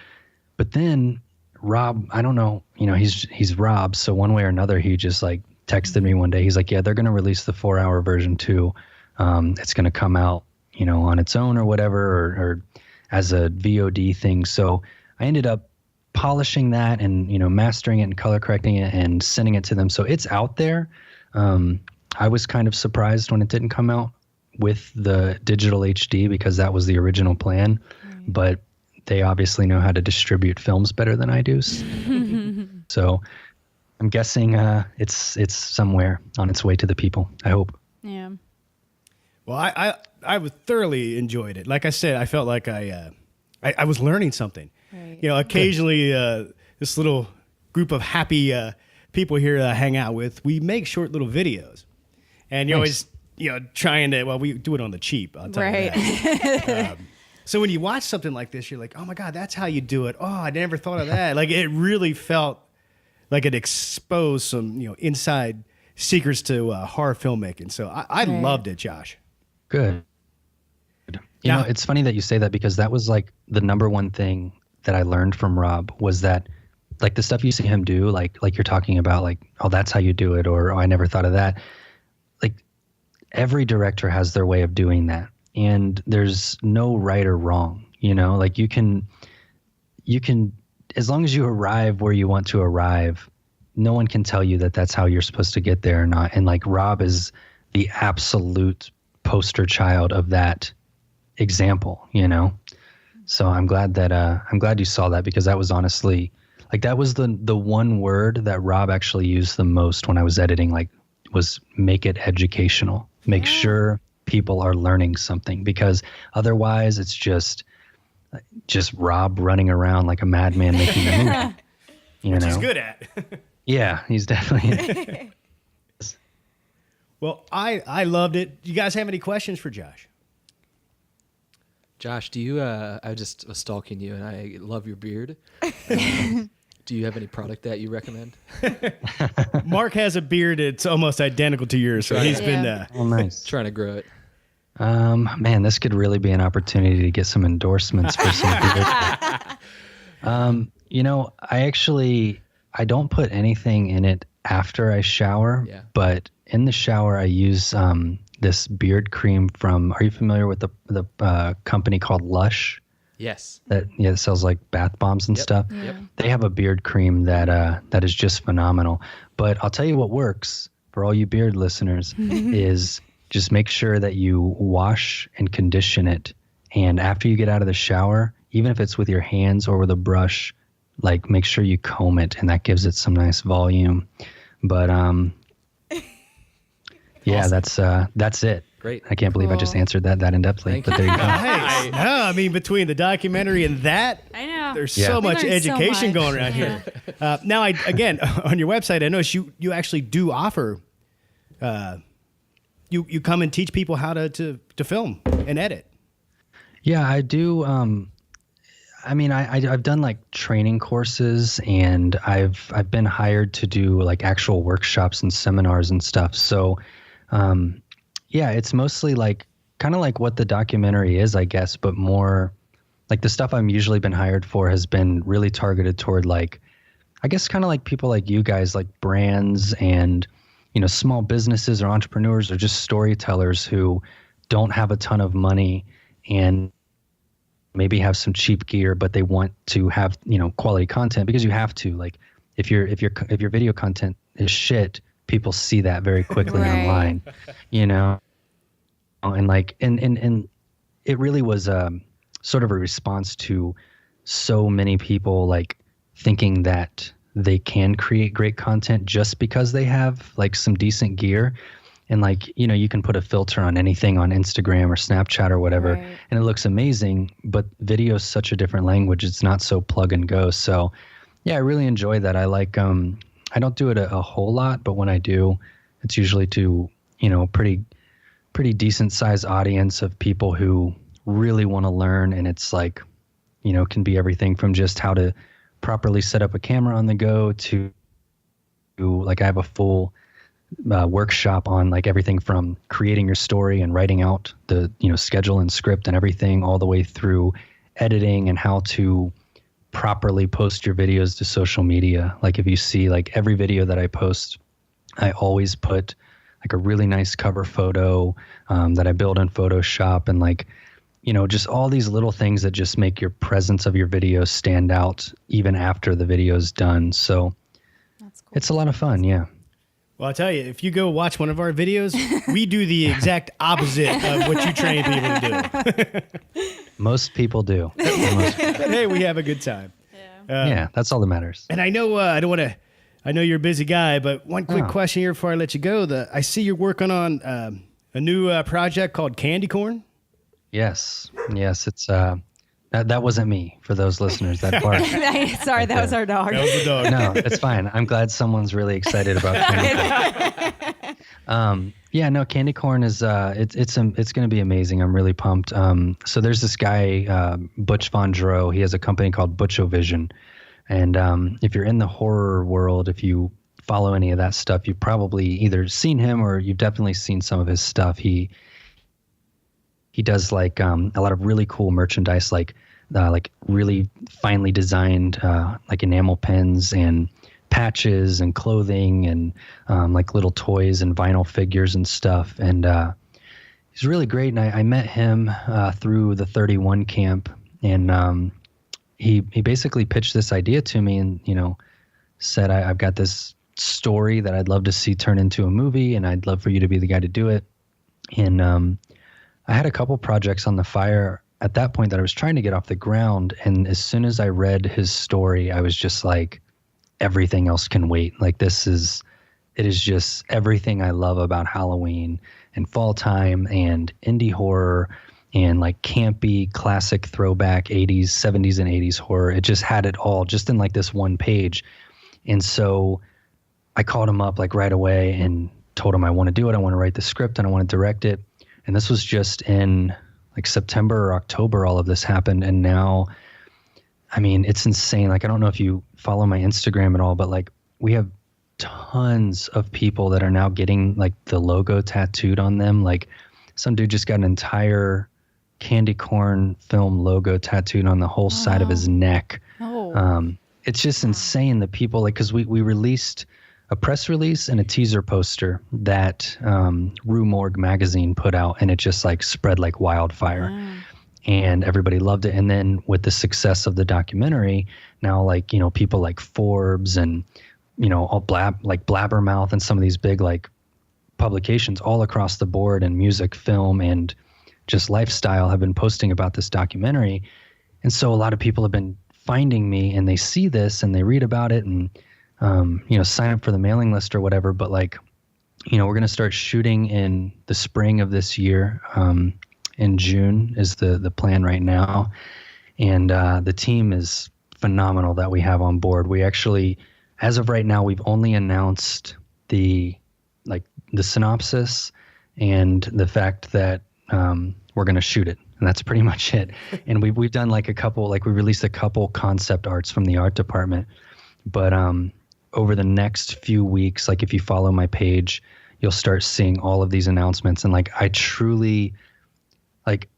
But then Rob, I don't know, he's Rob. So one way or another, he just like texted me one day. He's like, yeah, they're going to release the 4-hour version too. It's going to come out, on its own or whatever, or as a VOD thing. So I ended up polishing that and, mastering it and color correcting it and sending it to them. So it's out there. I was kind of surprised when it didn't come out with the digital HD because that was the original plan, but they obviously know how to distribute films better than I do. So I'm guessing it's somewhere on its way to the people, I hope. Yeah. Well, I thoroughly enjoyed it. Like I said, I felt like I was learning something. Right. Occasionally this little group of happy people here that I hang out with, we make short little videos. And you're always, trying to, we do it on the cheap, I'll tell you that. So when you watch something like this, you're like, oh my God, that's how you do it. Oh, I never thought of that. Like it really felt like it exposed some, inside secrets to horror filmmaking. So I loved it, Josh. Good. It's funny that you say that because that was like the number one thing that I learned from Rob was that like the stuff you see him do, like you're talking about, like, oh, that's how you do it, or oh, I never thought of that. Like every director has their way of doing that, and there's no right or wrong. Like you can, as long as you arrive where you want to arrive, no one can tell you that that's how you're supposed to get there or not. And like Rob is the absolute poster child of that example, So I'm glad you saw that, because that was honestly, like, that was the one word that Rob actually used the most when I was editing, like, was make it educational. Make sure people are learning something, because otherwise it's just Rob running around like a madman making a movie. Which he's good at. Yeah, he's definitely. Well, I loved it. Do you guys have any questions for Josh? Josh, do you, I just was stalking you and I love your beard. Do you have any product that you recommend? Mark has a beard that's almost identical to yours, so he's been oh, nice. Trying to grow it. Man, this could really be an opportunity to get some endorsements for some beard. I don't put anything in it after I shower, but in the shower I use this beard cream from, are you familiar with the company called Lush? Yes. That sells like bath bombs and stuff. Yep. They have a beard cream that is just phenomenal. But I'll tell you what works for all you beard listeners is just make sure that you wash and condition it. And after you get out of the shower, even if it's with your hands or with a brush, like make sure you comb it, and that gives it some nice volume. But yeah, awesome. That's it. Great. I can't believe I just answered that in-depthly. But there you go. Nice. No, I mean, between the documentary and that, I know. There's so much education going around here. Now, again, on your website, I noticed you actually do offer, you come and teach people how to film and edit. Yeah, I do. I mean, I've done like training courses, and I've been hired to do like actual workshops and seminars and stuff. So, yeah, it's mostly like kind of like what the documentary is, I guess, but more like the stuff I'm usually been hired for has been really targeted toward like, I guess kind of like people like you guys, like brands and, you know, small businesses or entrepreneurs or just storytellers who don't have a ton of money and maybe have some cheap gear, but they want to have, you know, quality content because you have to. Like if your video content is shit, people see that very quickly online, you know, and like and it really was sort of a response to so many people like thinking that they can create great content just because they have like some decent gear. And like, you know, you can put a filter on anything on Instagram or Snapchat or whatever, and it looks amazing, but video is such a different language. It's not so plug and go. So yeah, I really enjoy that. I like, I don't do it a whole lot, but when I do, it's usually to, you know, pretty decent sized audience of people who really want to learn. And it's like, you know, can be everything from just how to properly set up a camera on the go to like I have a full workshop on like everything from creating your story and writing out the, you know, schedule and script and everything all the way through editing and how to properly post your videos to social media. Like if you see like every video that I post, I always put like a really nice cover photo that I build in Photoshop and like, you know, just all these little things that just make your presence of your video stand out even after the video's done. So that's cool. It's a lot of fun. Yeah. Well, I'll tell you, if you go watch one of our videos, we do the exact opposite of what you train people to do. Most people do. But hey, we have a good time. Yeah, that's all that matters. And I know I don't want to. I know you're a busy guy, but one quick question here before I let you go. I see you're working on a new project called Candy Corn. Yes, it's that wasn't me for those listeners. That part. Sorry, that was our dog. That was the dog. No, it's fine. I'm glad someone's really excited about Candy Corn. Yeah, no, Candy Corn is it's going to be amazing. I'm really pumped. So there's this guy Butch Von Dro. He has a company called Butchovision, and if you're in the horror world, if you follow any of that stuff, you've probably either seen him or you've definitely seen some of his stuff. He does like a lot of really cool merchandise, like really finely designed like enamel pens and patches and clothing and like little toys and vinyl figures and stuff. And he's really great. And I met him through the 31 camp, and he basically pitched this idea to me and, you know, said, I've got this story that I'd love to see turn into a movie, and I'd love for you to be the guy to do it. And I had a couple projects on the fire at that point that I was trying to get off the ground. And as soon as I read his story, I was just like, everything else can wait. Like it is just everything I love about Halloween and fall time and indie horror and like campy, classic throwback 80s, 70s and 80s horror. It just had it all just in like this one page. And so I called him up like right away and told him I want to do it. I want to write the script and I want to direct it. And this was just in like September or October, all of this happened. And now, I mean, it's insane. Like, I don't know if you follow my Instagram at all, but like we have tons of people that are now getting like the logo tattooed on them. Like some dude just got an entire Candy Corn film logo tattooed on the whole side of his neck. It's just insane that people like, cause we released a press release and a teaser poster that Rue Morgue magazine put out, and it just like spread like wildfire. And everybody loved it. And then with the success of the documentary, now like, you know, people like Forbes and, you know, all Blabbermouth and some of these big like publications all across the board and music, film, and just lifestyle have been posting about this documentary. And so a lot of people have been finding me and they see this and they read about it and, you know, sign up for the mailing list or whatever. But like, you know, we're going to start shooting in the spring of this year. In June is the plan right now. And the team is phenomenal that we have on board. We actually, as of right now, we've only announced the synopsis and the fact that we're going to shoot it. And that's pretty much it. And we've done like we released a couple concept arts from the art department. But over the next few weeks, like if you follow my page, you'll start seeing all of these announcements. And like I truly, like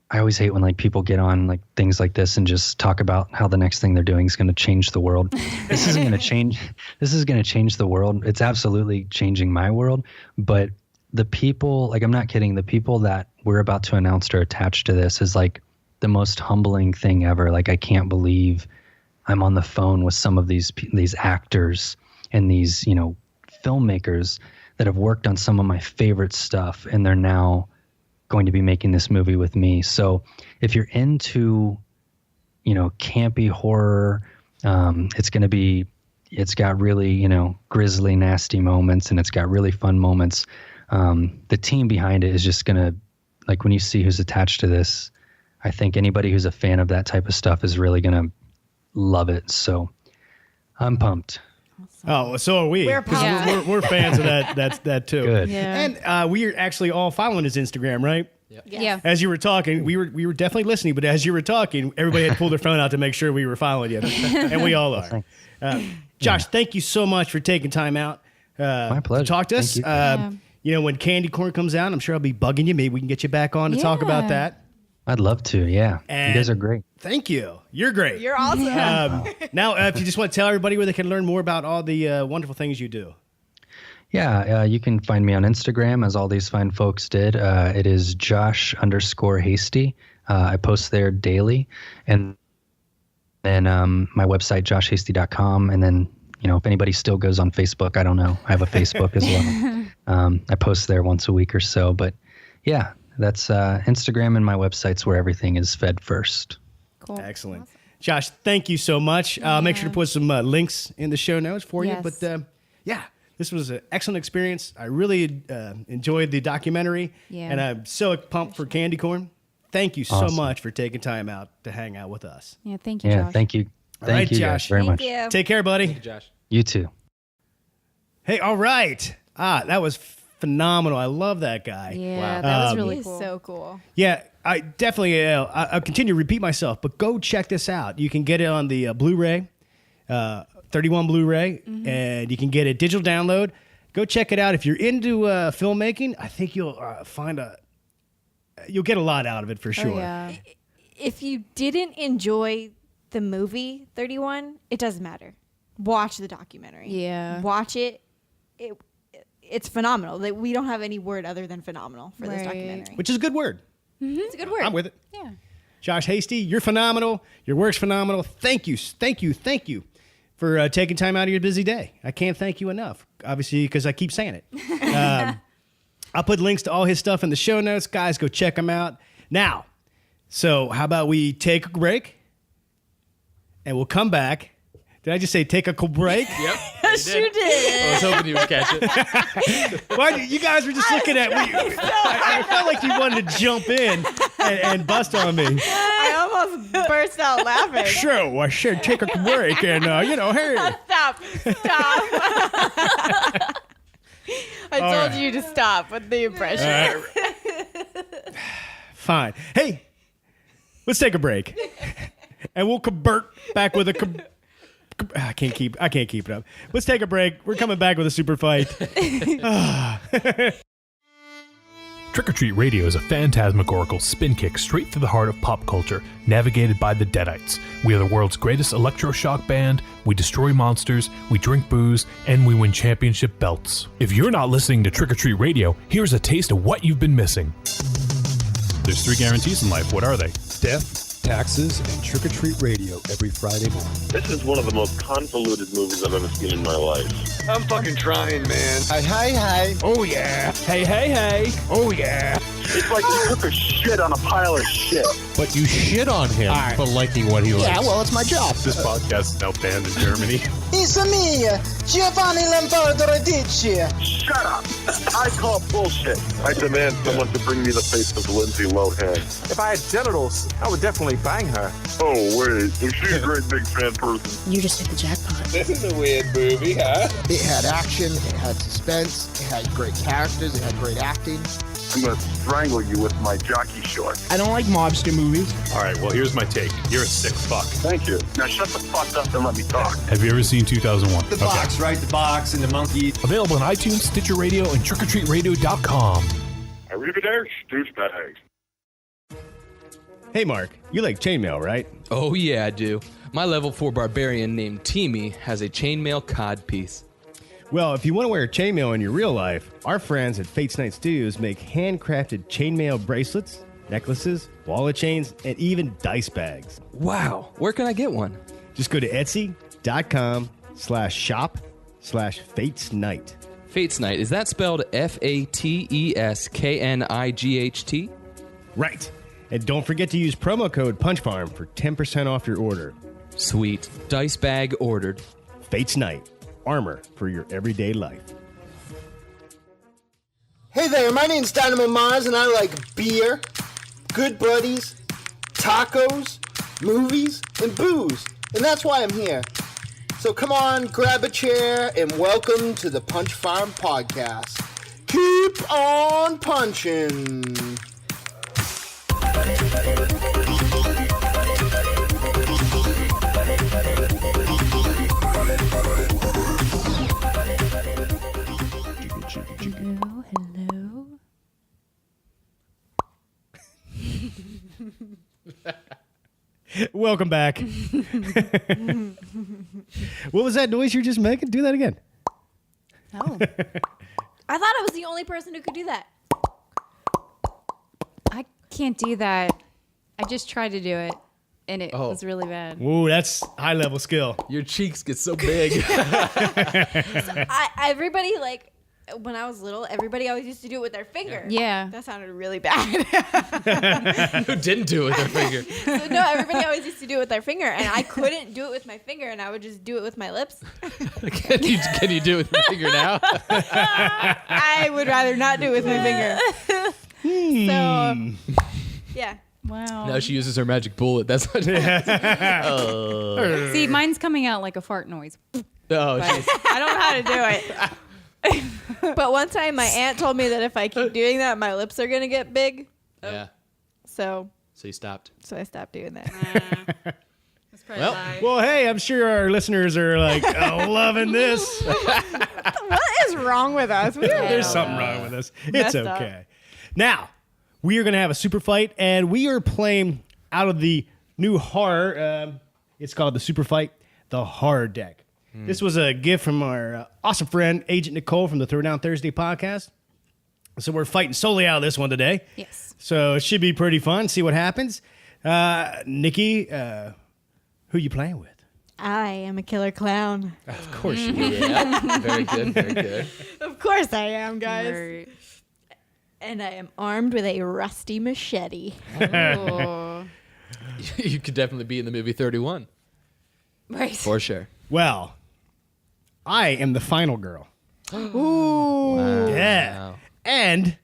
I always hate when like people get on like things like this and just talk about how the next thing they're doing is going to change the world. This isn't going to change. This is going to change the world. It's absolutely changing my world. But the people, like, I'm not kidding. The people that we're about to announce are attached to this is like the most humbling thing ever. Like, I can't believe I'm on the phone with some of these actors and these, you know, filmmakers that have worked on some of my favorite stuff, and they're now going to be making this movie with me. So if you're into, you know, campy horror, it's got really, you know, grisly, nasty moments, and it's got really fun moments. The team behind it is just going to, like, when you see who's attached to this, I think anybody who's a fan of that type of stuff is really going to love it. So I'm pumped. Oh, so are we. We're pumped. We're fans of that too. Good. Yeah. And we are actually all following his Instagram, right? Yeah. As you were talking, we were definitely listening, but as you were talking, everybody had pulled their phone out to make sure we were following you, and we all are. Josh, thank you so much for taking time out. My pleasure. To talk to us. Thank you. You know, when Candy Corn comes out, I'm sure I'll be bugging you. Maybe we can get you back on to talk about that. I'd love to. Yeah. And you guys are great. Thank you. You're great. You're awesome. Now, if you just want to tell everybody where they can learn more about all the wonderful things you do. Yeah, you can find me on Instagram, as all these fine folks did. It is Josh_Hasty. I post there daily. And then my website, joshhasty.com. And then, you know, if anybody still goes on Facebook, I don't know. I have a Facebook as well. I post there once a week or so. But yeah, that's Instagram and my website's where everything is fed first. Cool. Excellent. Awesome. Josh, thank you so much. Make sure to put some links in the show notes for you. But yeah, this was an excellent experience. I really enjoyed the documentary. Yeah. And I'm so pumped for Candy Corn. Thank you so much for taking time out to hang out with us. Yeah, thank you, Josh. Yeah, thank you. Thank you, Josh. very much. You. Take care, buddy. Thank you, Josh. You too. Hey, all right. That was phenomenal. I love that guy. Yeah, that was really He's cool. so cool. Yeah, I definitely, I'll continue to repeat myself, but go check this out. You can get it on the Blu-ray, 31 Blu-ray, and you can get a digital download. Go check it out. If you're into filmmaking, I think you'll you'll get a lot out of it for sure. Oh, yeah. If you didn't enjoy the movie 31, it doesn't matter. Watch the documentary. Yeah. Watch it. It's phenomenal. We don't have any word other than phenomenal for this documentary. Which is a good word. It's a good word. I'm with it. Yeah. Josh Hasty, you're phenomenal. Your work's phenomenal. Thank you for taking time out of your busy day. I can't thank you enough, obviously, because I keep saying it. I'll put links to all his stuff in the show notes. Guys, go check him out. Now, so how about we take a break, and we'll come back. Did I just say take a cool break? Yep. Yes, you did. I was hoping you would catch it. Why, you guys were just looking at me. I felt like you wanted to jump in and bust on me. I almost burst out laughing. Sure, I should take a break and, hey. Stop. I told you to stop with the impression. Fine. Hey, let's take a break. And we'll convert back with a... I can't keep it up. Let's take a break. We're coming back with a super fight. Trick or Treat Radio is a phantasmagorical spin kick straight through the heart of pop culture, navigated by the Deadites. We are the world's greatest electroshock band, we destroy monsters, we drink booze, and we win championship belts. If you're not listening to Trick or Treat Radio, here's a taste of what you've been missing. There's 3 guarantees in life. What are they? Death, taxes, and Trick or Treat Radio every Friday morning. This is one of the most convoluted movies I've ever seen in my life. I'm fucking trying, man. Hey. Oh, yeah. Hey. Oh, yeah. It's like you took a shit on a pile of shit. But you shit on him for liking what he likes. Yeah, well, it's my job. This podcast is now banned in Germany. It's me, Giovanni Lombardo Radici. Shut up. I call bullshit. I demand someone to bring me the face of Lindsay Lohan. If I had genitals, I would definitely bang her. Oh, wait. Is she a great big fan person? You just hit the jackpot. This is a weird movie, huh? It had action, it had suspense, it had great characters, it had great acting. I'm going to strangle you with my jockey shorts. I don't like mobster movies. All right, well, here's my take. You're a sick fuck. Thank you. Now shut the fuck up and let me talk. Have you ever seen 2001? The box, right? The box and the monkey. Available on iTunes, Stitcher Radio, and trickortreatradio.com. Arrivederci, douchebags. Hey, Mark, you like chainmail, right? Oh, yeah, I do. My level 4 barbarian named Teamy has a chainmail cod piece. Well, if you want to wear chainmail in your real life, our friends at Fate's Night Studios make handcrafted chainmail bracelets, necklaces, wallet chains, and even dice bags. Wow. Where can I get one? Just go to etsy.com/shop/Fate's Night. Fate's Night. Is that spelled FATESKNIGHT? Right. And don't forget to use promo code PunchFarm for 10% off your order. Sweet. Dice bag ordered. Fate's Night. Armor for your everyday life. Hey there, my name's Dynamo Mars, and I like beer, good buddies, tacos, movies, and booze. And that's why I'm here. So come on, grab a chair, and welcome to the PunchFarm Podcast. Keep on punching. Hello. Welcome back. What was that noise you were just making? Do that again. Oh. I thought I was the only person who could do that. I can't do that. I just tried to do it, and it was really bad. Ooh, that's high level skill. Your cheeks get so big. Everybody, like, when I was little, everybody always used to do it with their finger. Yeah. That sounded really bad. Who didn't do it with their finger? So, no, everybody always used to do it with their finger, and I couldn't do it with my finger, and I would just do it with my lips. Can you do it with your finger now? I would rather not do it with my finger. So, yeah. Wow. Now she uses her magic bullet. That's what. See, mine's coming out like a fart noise. Oh, I don't know how to do it. But one time my aunt told me that if I keep doing that, my lips are going to get big. yeah. So So you stopped. I stopped doing that. That's probably why. Well, hey, I'm sure our listeners are like loving this. What is wrong with us? There's something wrong with us. It's Messed up. okay. Now, we are going to have a super fight, and we are playing out of the new horror. It's called the Superfight, the horror deck. This was a gift from our awesome friend, Agent Nicole from the Throwdown Thursday Podcast. So we're fighting solely out of this one today. Yes. So it should be pretty fun. See what happens. Nikki, who you playing with? I am a killer clown. Of course you are. Yeah. Very good. Very good. Of course I am, guys. Right. And I am armed with a rusty machete. Oh. You could definitely be in the movie 31. Right. For sure. Well, I am the final girl. Ooh. Yeah. Wow. And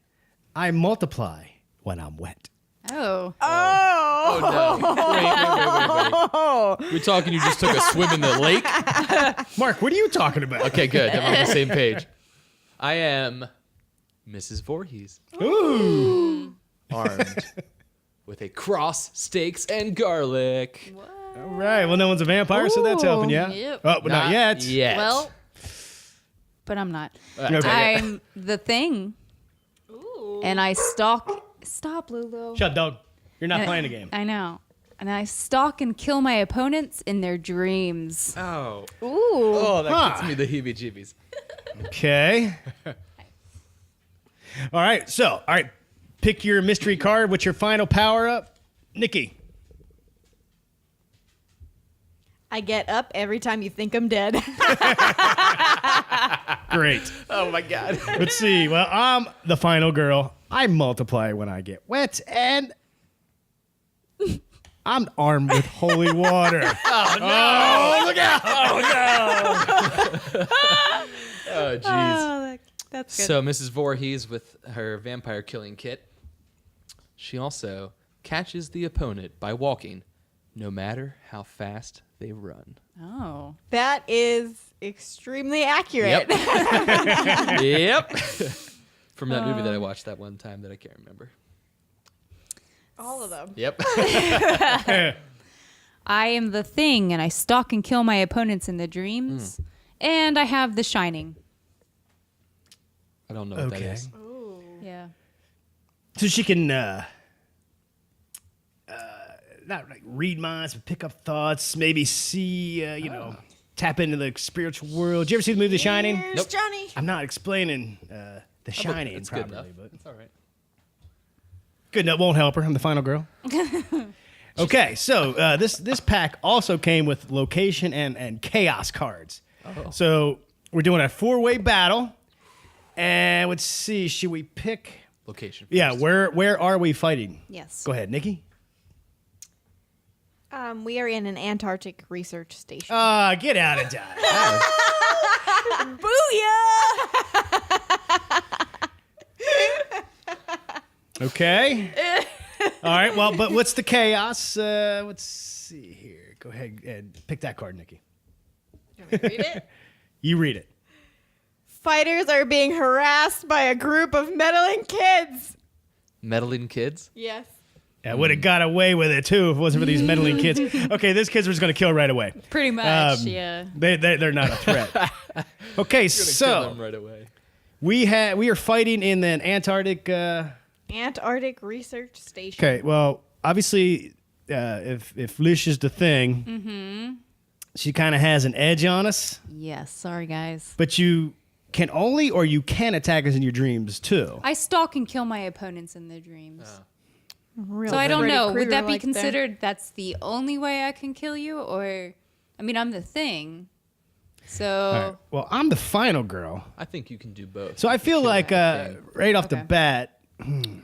I multiply when I'm wet. Oh. Oh no! Wait. We're talking. You just took a swim in the lake. Mark, what are you talking about? Okay, good. Then we're on the same page. I am Mrs. Voorhees, Ooh. armed with a cross, stakes, and garlic. All right. Well, no one's a vampire, so that's helping you. Yep. Oh, but not yet. Well, but I'm not. Okay. I'm the thing. And I stalk. Stop, Lulu. Shut, dog. You're not playing a game. I know. And I stalk and kill my opponents in their dreams. Oh. Ooh. Oh, that gets me the heebie-jeebies. Okay. All right. So, pick your mystery card. What's your final power up? Nikki. I get up every time you think I'm dead. Great. Oh my God. Let's see. Well, I'm the final girl. I multiply when I get wet, and I'm armed with holy water. Oh no! Oh, look out! Oh no! Oh jeez. Oh, that's good. So Mrs. Voorhees with her vampire killing kit, she also catches the opponent by walking, no matter how fast they run. Oh. That is extremely accurate. Yep. Yep. From that movie that I watched that one time that I can't remember. All of them. Yep. I am the thing, and I stalk and kill my opponents in the dreams. And I have The Shining. I don't know what that is. Yeah. So she can not like read minds, but pick up thoughts, maybe see, tap into the spiritual world. Did you ever see the movie The Shining? Nope. Johnny. I'm not explaining The Shining, It's probably, good enough. but It's all right. good enough won't help her. I'm the final girl. Okay, so this pack also came with location and chaos cards. Oh. So we're doing a 4-way battle, and let's see, should we pick Location. Yeah, first. where are we fighting? Yes. Go ahead, Nikki. We are in an Antarctic research station. Get out of Dodge. Booyah! Okay. All right. Well, but what's the chaos? Let's see here. Go ahead and pick that card, Nikki. You want me to read it? You read it. Fighters are being harassed by a group of meddling kids. Meddling kids? Yes. I would have got away with it too if it wasn't for these meddling kids. Okay, this kids was going to kill right away. Pretty much, yeah. They're not a threat. Okay, Kill so them right away. we are fighting in an Antarctic. Antarctic research station. Okay, well, obviously, if Lish is the thing, she kind of has an edge on us. Yes. Sorry, guys. But you can only or you can attack us in your dreams too. I stalk and kill my opponents in their dreams. Real So I don't Freddy know. Would Krueger that be like considered that's the only way I can kill you? Or, I mean, I'm the thing. So, All right. Well, I'm the final girl. I think you can do both. So I feel like right off the Okay. bat, I'm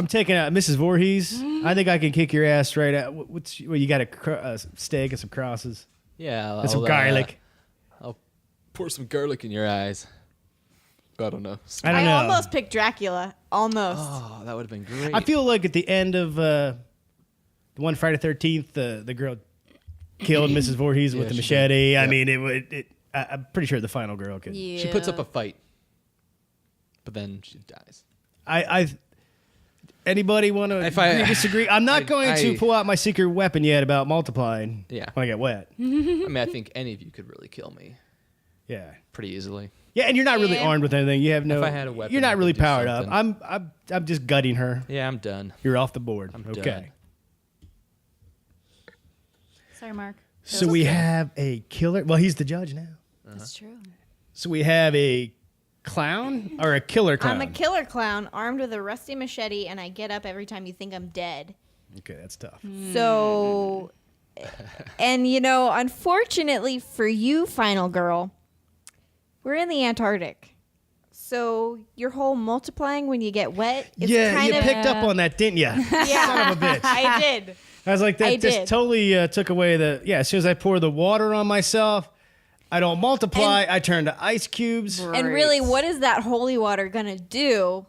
taking out Mrs. Voorhees. I think I can kick your ass right out. You got a steak and some crosses Yeah. and some I'll, garlic. I'll pour some garlic in your eyes. I don't know. I don't I know. almost picked Dracula. Almost. Oh, that would have been great. I feel like at the end of the one Friday 13th, the girl killed Mrs. Voorhees with the she machete. did. I Yep. mean, I'm pretty sure the final girl could. yeah. She puts up a fight, but then she dies. Anybody want to disagree? I'm not going to I- pull out my secret weapon yet about multiplying. Yeah. When I get wet. I mean, I think any of you could really kill me Yeah. pretty easily. Yeah, and you're not really Yeah. armed with anything. You have no. If I had a weapon, you're I not could really do powered up. something. I'm just gutting her. Yeah, I'm done. You're off the board. I'm okay. done. Sorry, Mark. So we have a killer. Well, he's the judge now. That's true. So we have a clown or a killer clown. I'm a killer clown armed with a rusty machete, and I get up every time you think I'm dead. Okay, that's tough. So, and unfortunately for you, final girl, we're in the Antarctic. So your whole multiplying when you get wet is Yeah, kind you of picked up on that, didn't you? yeah. Son of a bitch. I did. I was like, I that just did. totally took away the. Yeah, as soon as I pour the water on myself, I don't multiply. I turn to ice cubes. And really, what is that holy water gonna do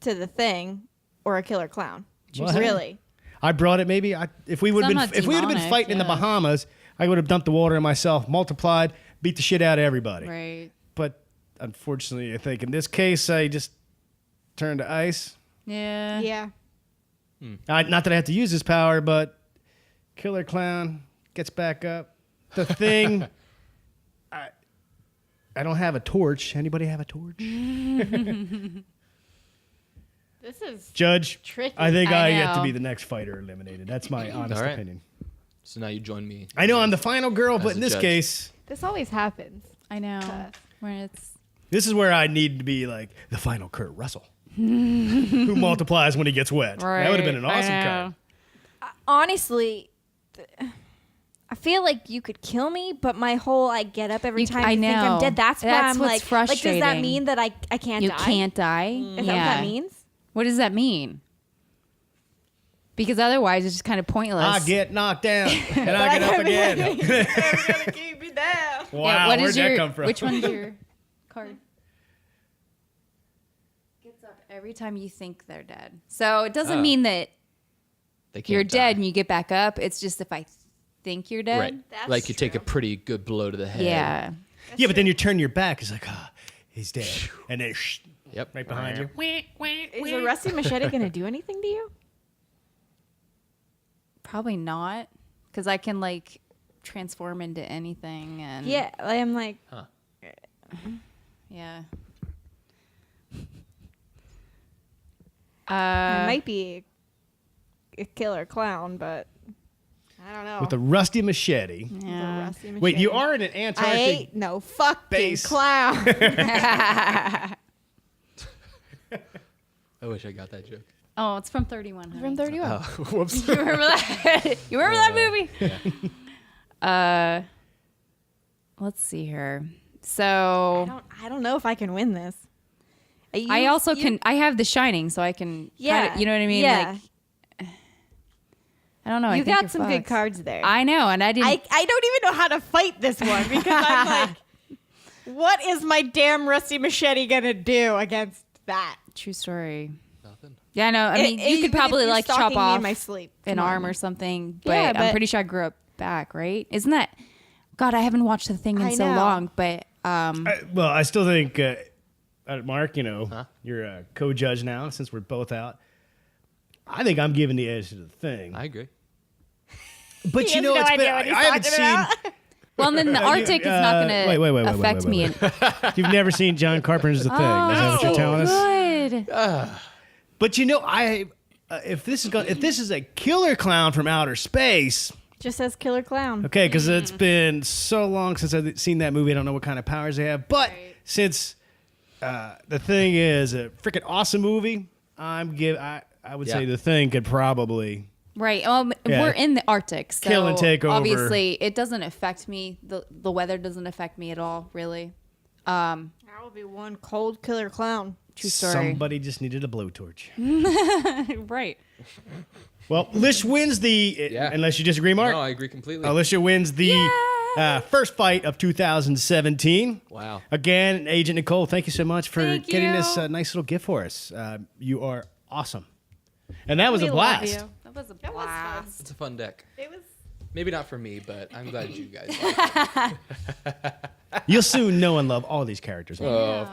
to the thing or a killer clown? Well, Really? I brought it. Maybe if we would have Some been if we would have been demonic, fighting in the yeah. Bahamas, I would have dumped the water on myself, multiplied, beat the shit out of everybody. Right. But unfortunately, I think in this case, I just turned to ice. Yeah. Yeah. Not that I have to use this power, but killer clown gets back up. The thing. I don't have a torch. Anybody have a torch? This is Judge, tricky. I think I I get to know. be the next fighter eliminated. That's my honest All right. opinion. So now you join me. I know I'm the final girl, As but in a this judge. case, This always happens. I know. Tough. When it's this is where I need to be like the final Kurt Russell, who multiplies when he gets wet. That would have been an Right, I awesome know. card. Honestly, I feel like you could kill me, but my whole I get up every You- time I you think I'm know. dead. That's why That's I'm what's like, does that frustrating. mean that I can't you die? can't die. Is that what that means? What does that mean? Because otherwise, it's just kind of pointless. I get knocked down and I get up again. I'm gonna keep you down. Wow, Yeah, what where'd is that your, come from? Which one's your card? Gets up every time you think they're dead. So it doesn't mean that They can't you're die. dead and you get back up. It's just if I think you're dead. Right. That's Like you take a true. pretty good blow to the head. Yeah. Yeah, but then you turn your back. It's like, he's dead. And then Yep. right behind you. Is a rusty machete gonna do anything to you? Probably not. Because I can like transform into anything. And Yeah, I'm like, Yeah. it might be a killer clown, but I don't know. With a rusty machete. Yeah. Wait, you are in an Antarctic I ain't no fucking base. clown. I wish I got that joke. Oh, it's from 31. honey. From 31. Oh, whoops. You remember that? You remember that movie? Yeah. Let's see here. So I don't know if I can win this. I also can. I have The Shining, so I can. Yeah. Kinda, you know what I mean? Yeah. Like, I don't know. I You think got you're some good fucked. cards there. I know, and I didn't. I don't even know how to fight this one because I'm like, what is my damn rusty machete gonna do against that? True story. Nothing. Yeah, no. I mean, you could probably like chop off in my sleep. an Come arm on. or something, but, Yeah, I'm but- pretty sure I grew up back, right? Isn't that? God, I haven't watched the thing in I so know. long, but Well, I still think, Mark, you're a co-judge now since we're both out. I think I'm giving the edge to the thing. I agree. But He you know, has no it's been, idea what he's I haven't talking seen. about. well, then the Arctic is not going to affect me. You've never seen John Carpenter's The Thing. Is that what you're telling us? Good. But you know, if this is a killer clown from outer space, Just says killer clown. okay, because it's been so long since I've seen that movie, I don't know what kind of powers they have. But since The Thing is a freaking awesome movie, I would say The Thing could probably. Right. Yeah. We're in the Arctic, so Kill and take over. obviously it doesn't affect me. The weather doesn't affect me at all, really. That would be one cold killer clown. True story. Somebody just needed a blowtorch. Right. Well, Lish wins unless you disagree, Mark. No, I agree completely. Alicia wins the first fight of 2017. Wow. Again, Agent Nicole, thank you so much for Thank getting you. this nice little gift for us. You are awesome. And that was We a love blast. you. That was a That was fun. blast. It's a fun deck. It was. Maybe not for me, but I'm glad you guys like it. You'll soon know and love all these characters. I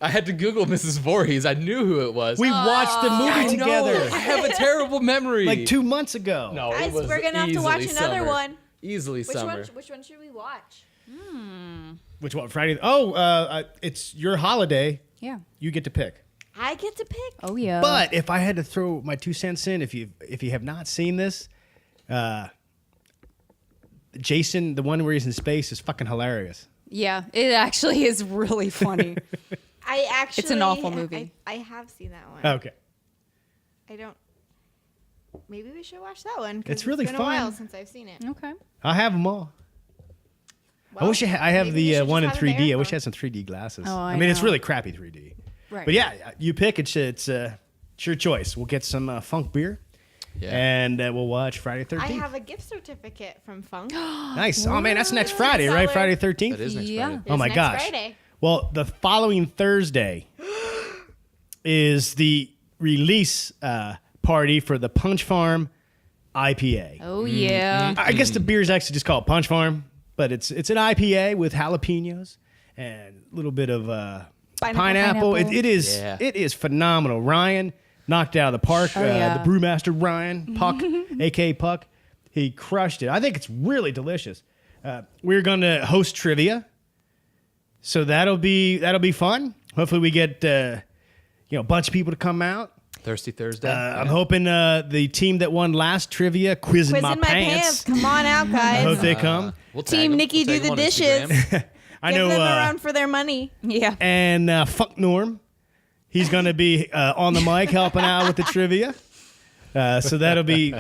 had to Google Mrs. Voorhees. I knew who it was. We watched the movie I together know. I have a terrible memory. like 2 months ago. No, Guys, it was we're gonna have to watch easily another summer. one. Easily summer. Which one should we watch? Which one? Friday? Oh, it's your holiday. Yeah. You get to pick. I get to pick. Oh yeah. But if I had to throw my 2 cents in, if you have not seen this, Jason, the one where he's in space, is fucking hilarious. yeah, it actually is really funny. I actually. It's an awful movie. I have seen that one. Okay. I don't. Maybe we should watch that one. 'cause It's really been a while fun. since I've seen it. Okay. I have them all. I Well, wish I have maybe we the should one in just have a 3D. I wish I marathon. had some 3D glasses. Oh, I mean, it's know. really crappy 3D. Right. But yeah, you pick. It's your choice. We'll get some funk beer, Yeah. and we'll watch Friday 13th. I have a gift certificate from Funk. Nice. Oh man, that's next Friday, right? Solid. Friday 13th. That is next Yeah. Friday. Oh my Next gosh. Friday. Well, the following Thursday is the release party for the PunchFarm IPA. Oh yeah. I guess the beer is actually just called PunchFarm, but it's an IPA with jalapenos and a little bit of pineapple. It is Yeah. it is phenomenal. Ryan knocked it out of the park. Oh, yeah. The brewmaster Ryan Puck, aka Puck, he crushed it. I think it's really delicious. We're going to host trivia, so that'll be fun. Hopefully, we get a bunch of people to come out. Thirsty Thursday. I'm hoping the team that won last trivia, Quiz in My Pants. Come on out, I guys. hope they come. We'll tag Team them. Nikki We'll tag do them the on dishes. Instagram. I Give know. them around for their money. Yeah. And Fuck Norm, he's going to be on the mic helping out with the trivia. So that'll be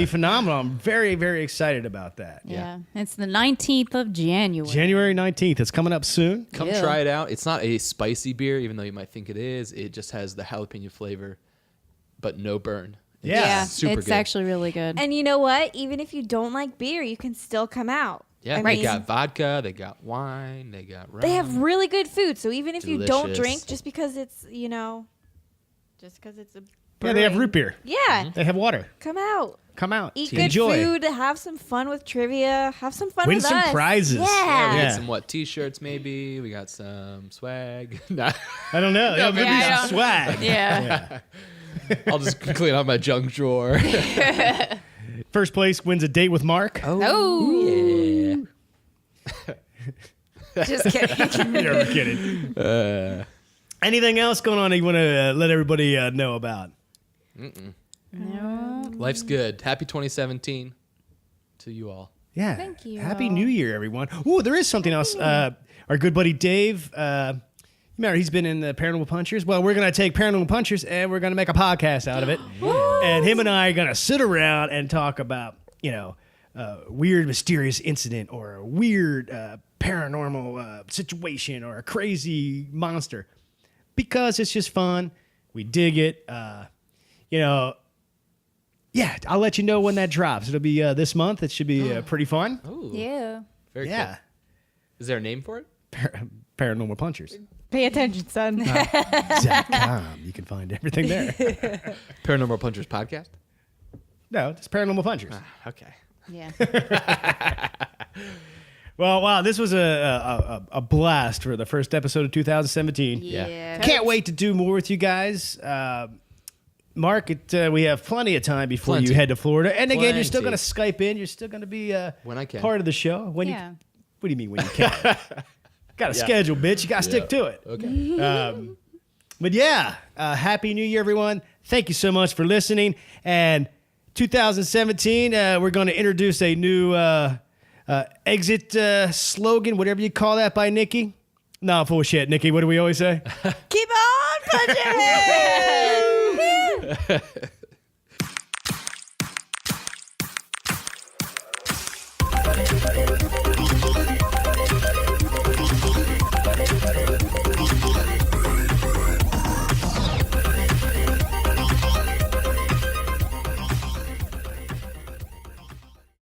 phenomenal. I'm very, very excited about that. Yeah. It's the 19th of January. January 19th. It's coming up soon. Come Yeah. try it out. It's not a spicy beer, even though you might think it is. It just has the jalapeno flavor, but no burn. It's Yeah. super it's good. actually really good. And you know what? Even if you don't like beer, you can still come out. Yeah, I they mean, got vodka, they got wine, they got rum. They have really good food. So even if you don't Delicious. drink, just because it's a Yeah, they have brewing- root beer. Yeah, They have water. come out. Come out. Eat good Enjoy. food, have some fun with trivia, have some fun Win with some us. prizes. Yeah. Yeah, we Yeah. got some t-shirts maybe. We got some swag. Nah. I don't know. Yeah, maybe I some swag. yeah. I'll just clean out my junk drawer. First place wins a date with Mark. Oh. Yeah. Just kidding. Never kidding. Anything else going on that you want to let everybody know about? No. Life's good. Happy 2017 to you all. Yeah. Thank you. Happy New Year, everyone. Ooh, there is something else. Our good buddy Dave, remember, he's been in the Paranormal Punchers. Well, we're going to take Paranormal Punchers and we're going to make a podcast out of it. And him and I are going to sit around and talk about, weird, mysterious incident or a weird paranormal situation or a crazy monster. Because it's just fun. We dig it. Yeah, I'll let you know when that drops. It'll be this month. It should be pretty fun. Ooh. Yeah. Very Yeah. cool. Is there a name for it? Paranormal Punchers. Pay attention, son. .com. You can find everything there. Paranormal Punchers podcast? No, it's Paranormal Punchers. Okay. Yeah. Well, wow, this was a blast for the first episode of 2017. Yeah. Can't wait to do more with you guys. Mark, we have plenty of time before you head to Florida. And again, you're still going to Skype in. You're still going to be when I can. part of the show. What do you mean when you can? Got a schedule, bitch. You got to stick to it. Okay. But yeah, Happy New Year, everyone. Thank you so much for listening. And 2017, we're going to introduce a new exit slogan, whatever you call that, by Nikki. No, full shit, Nikki. What do we always say? Keep on punching!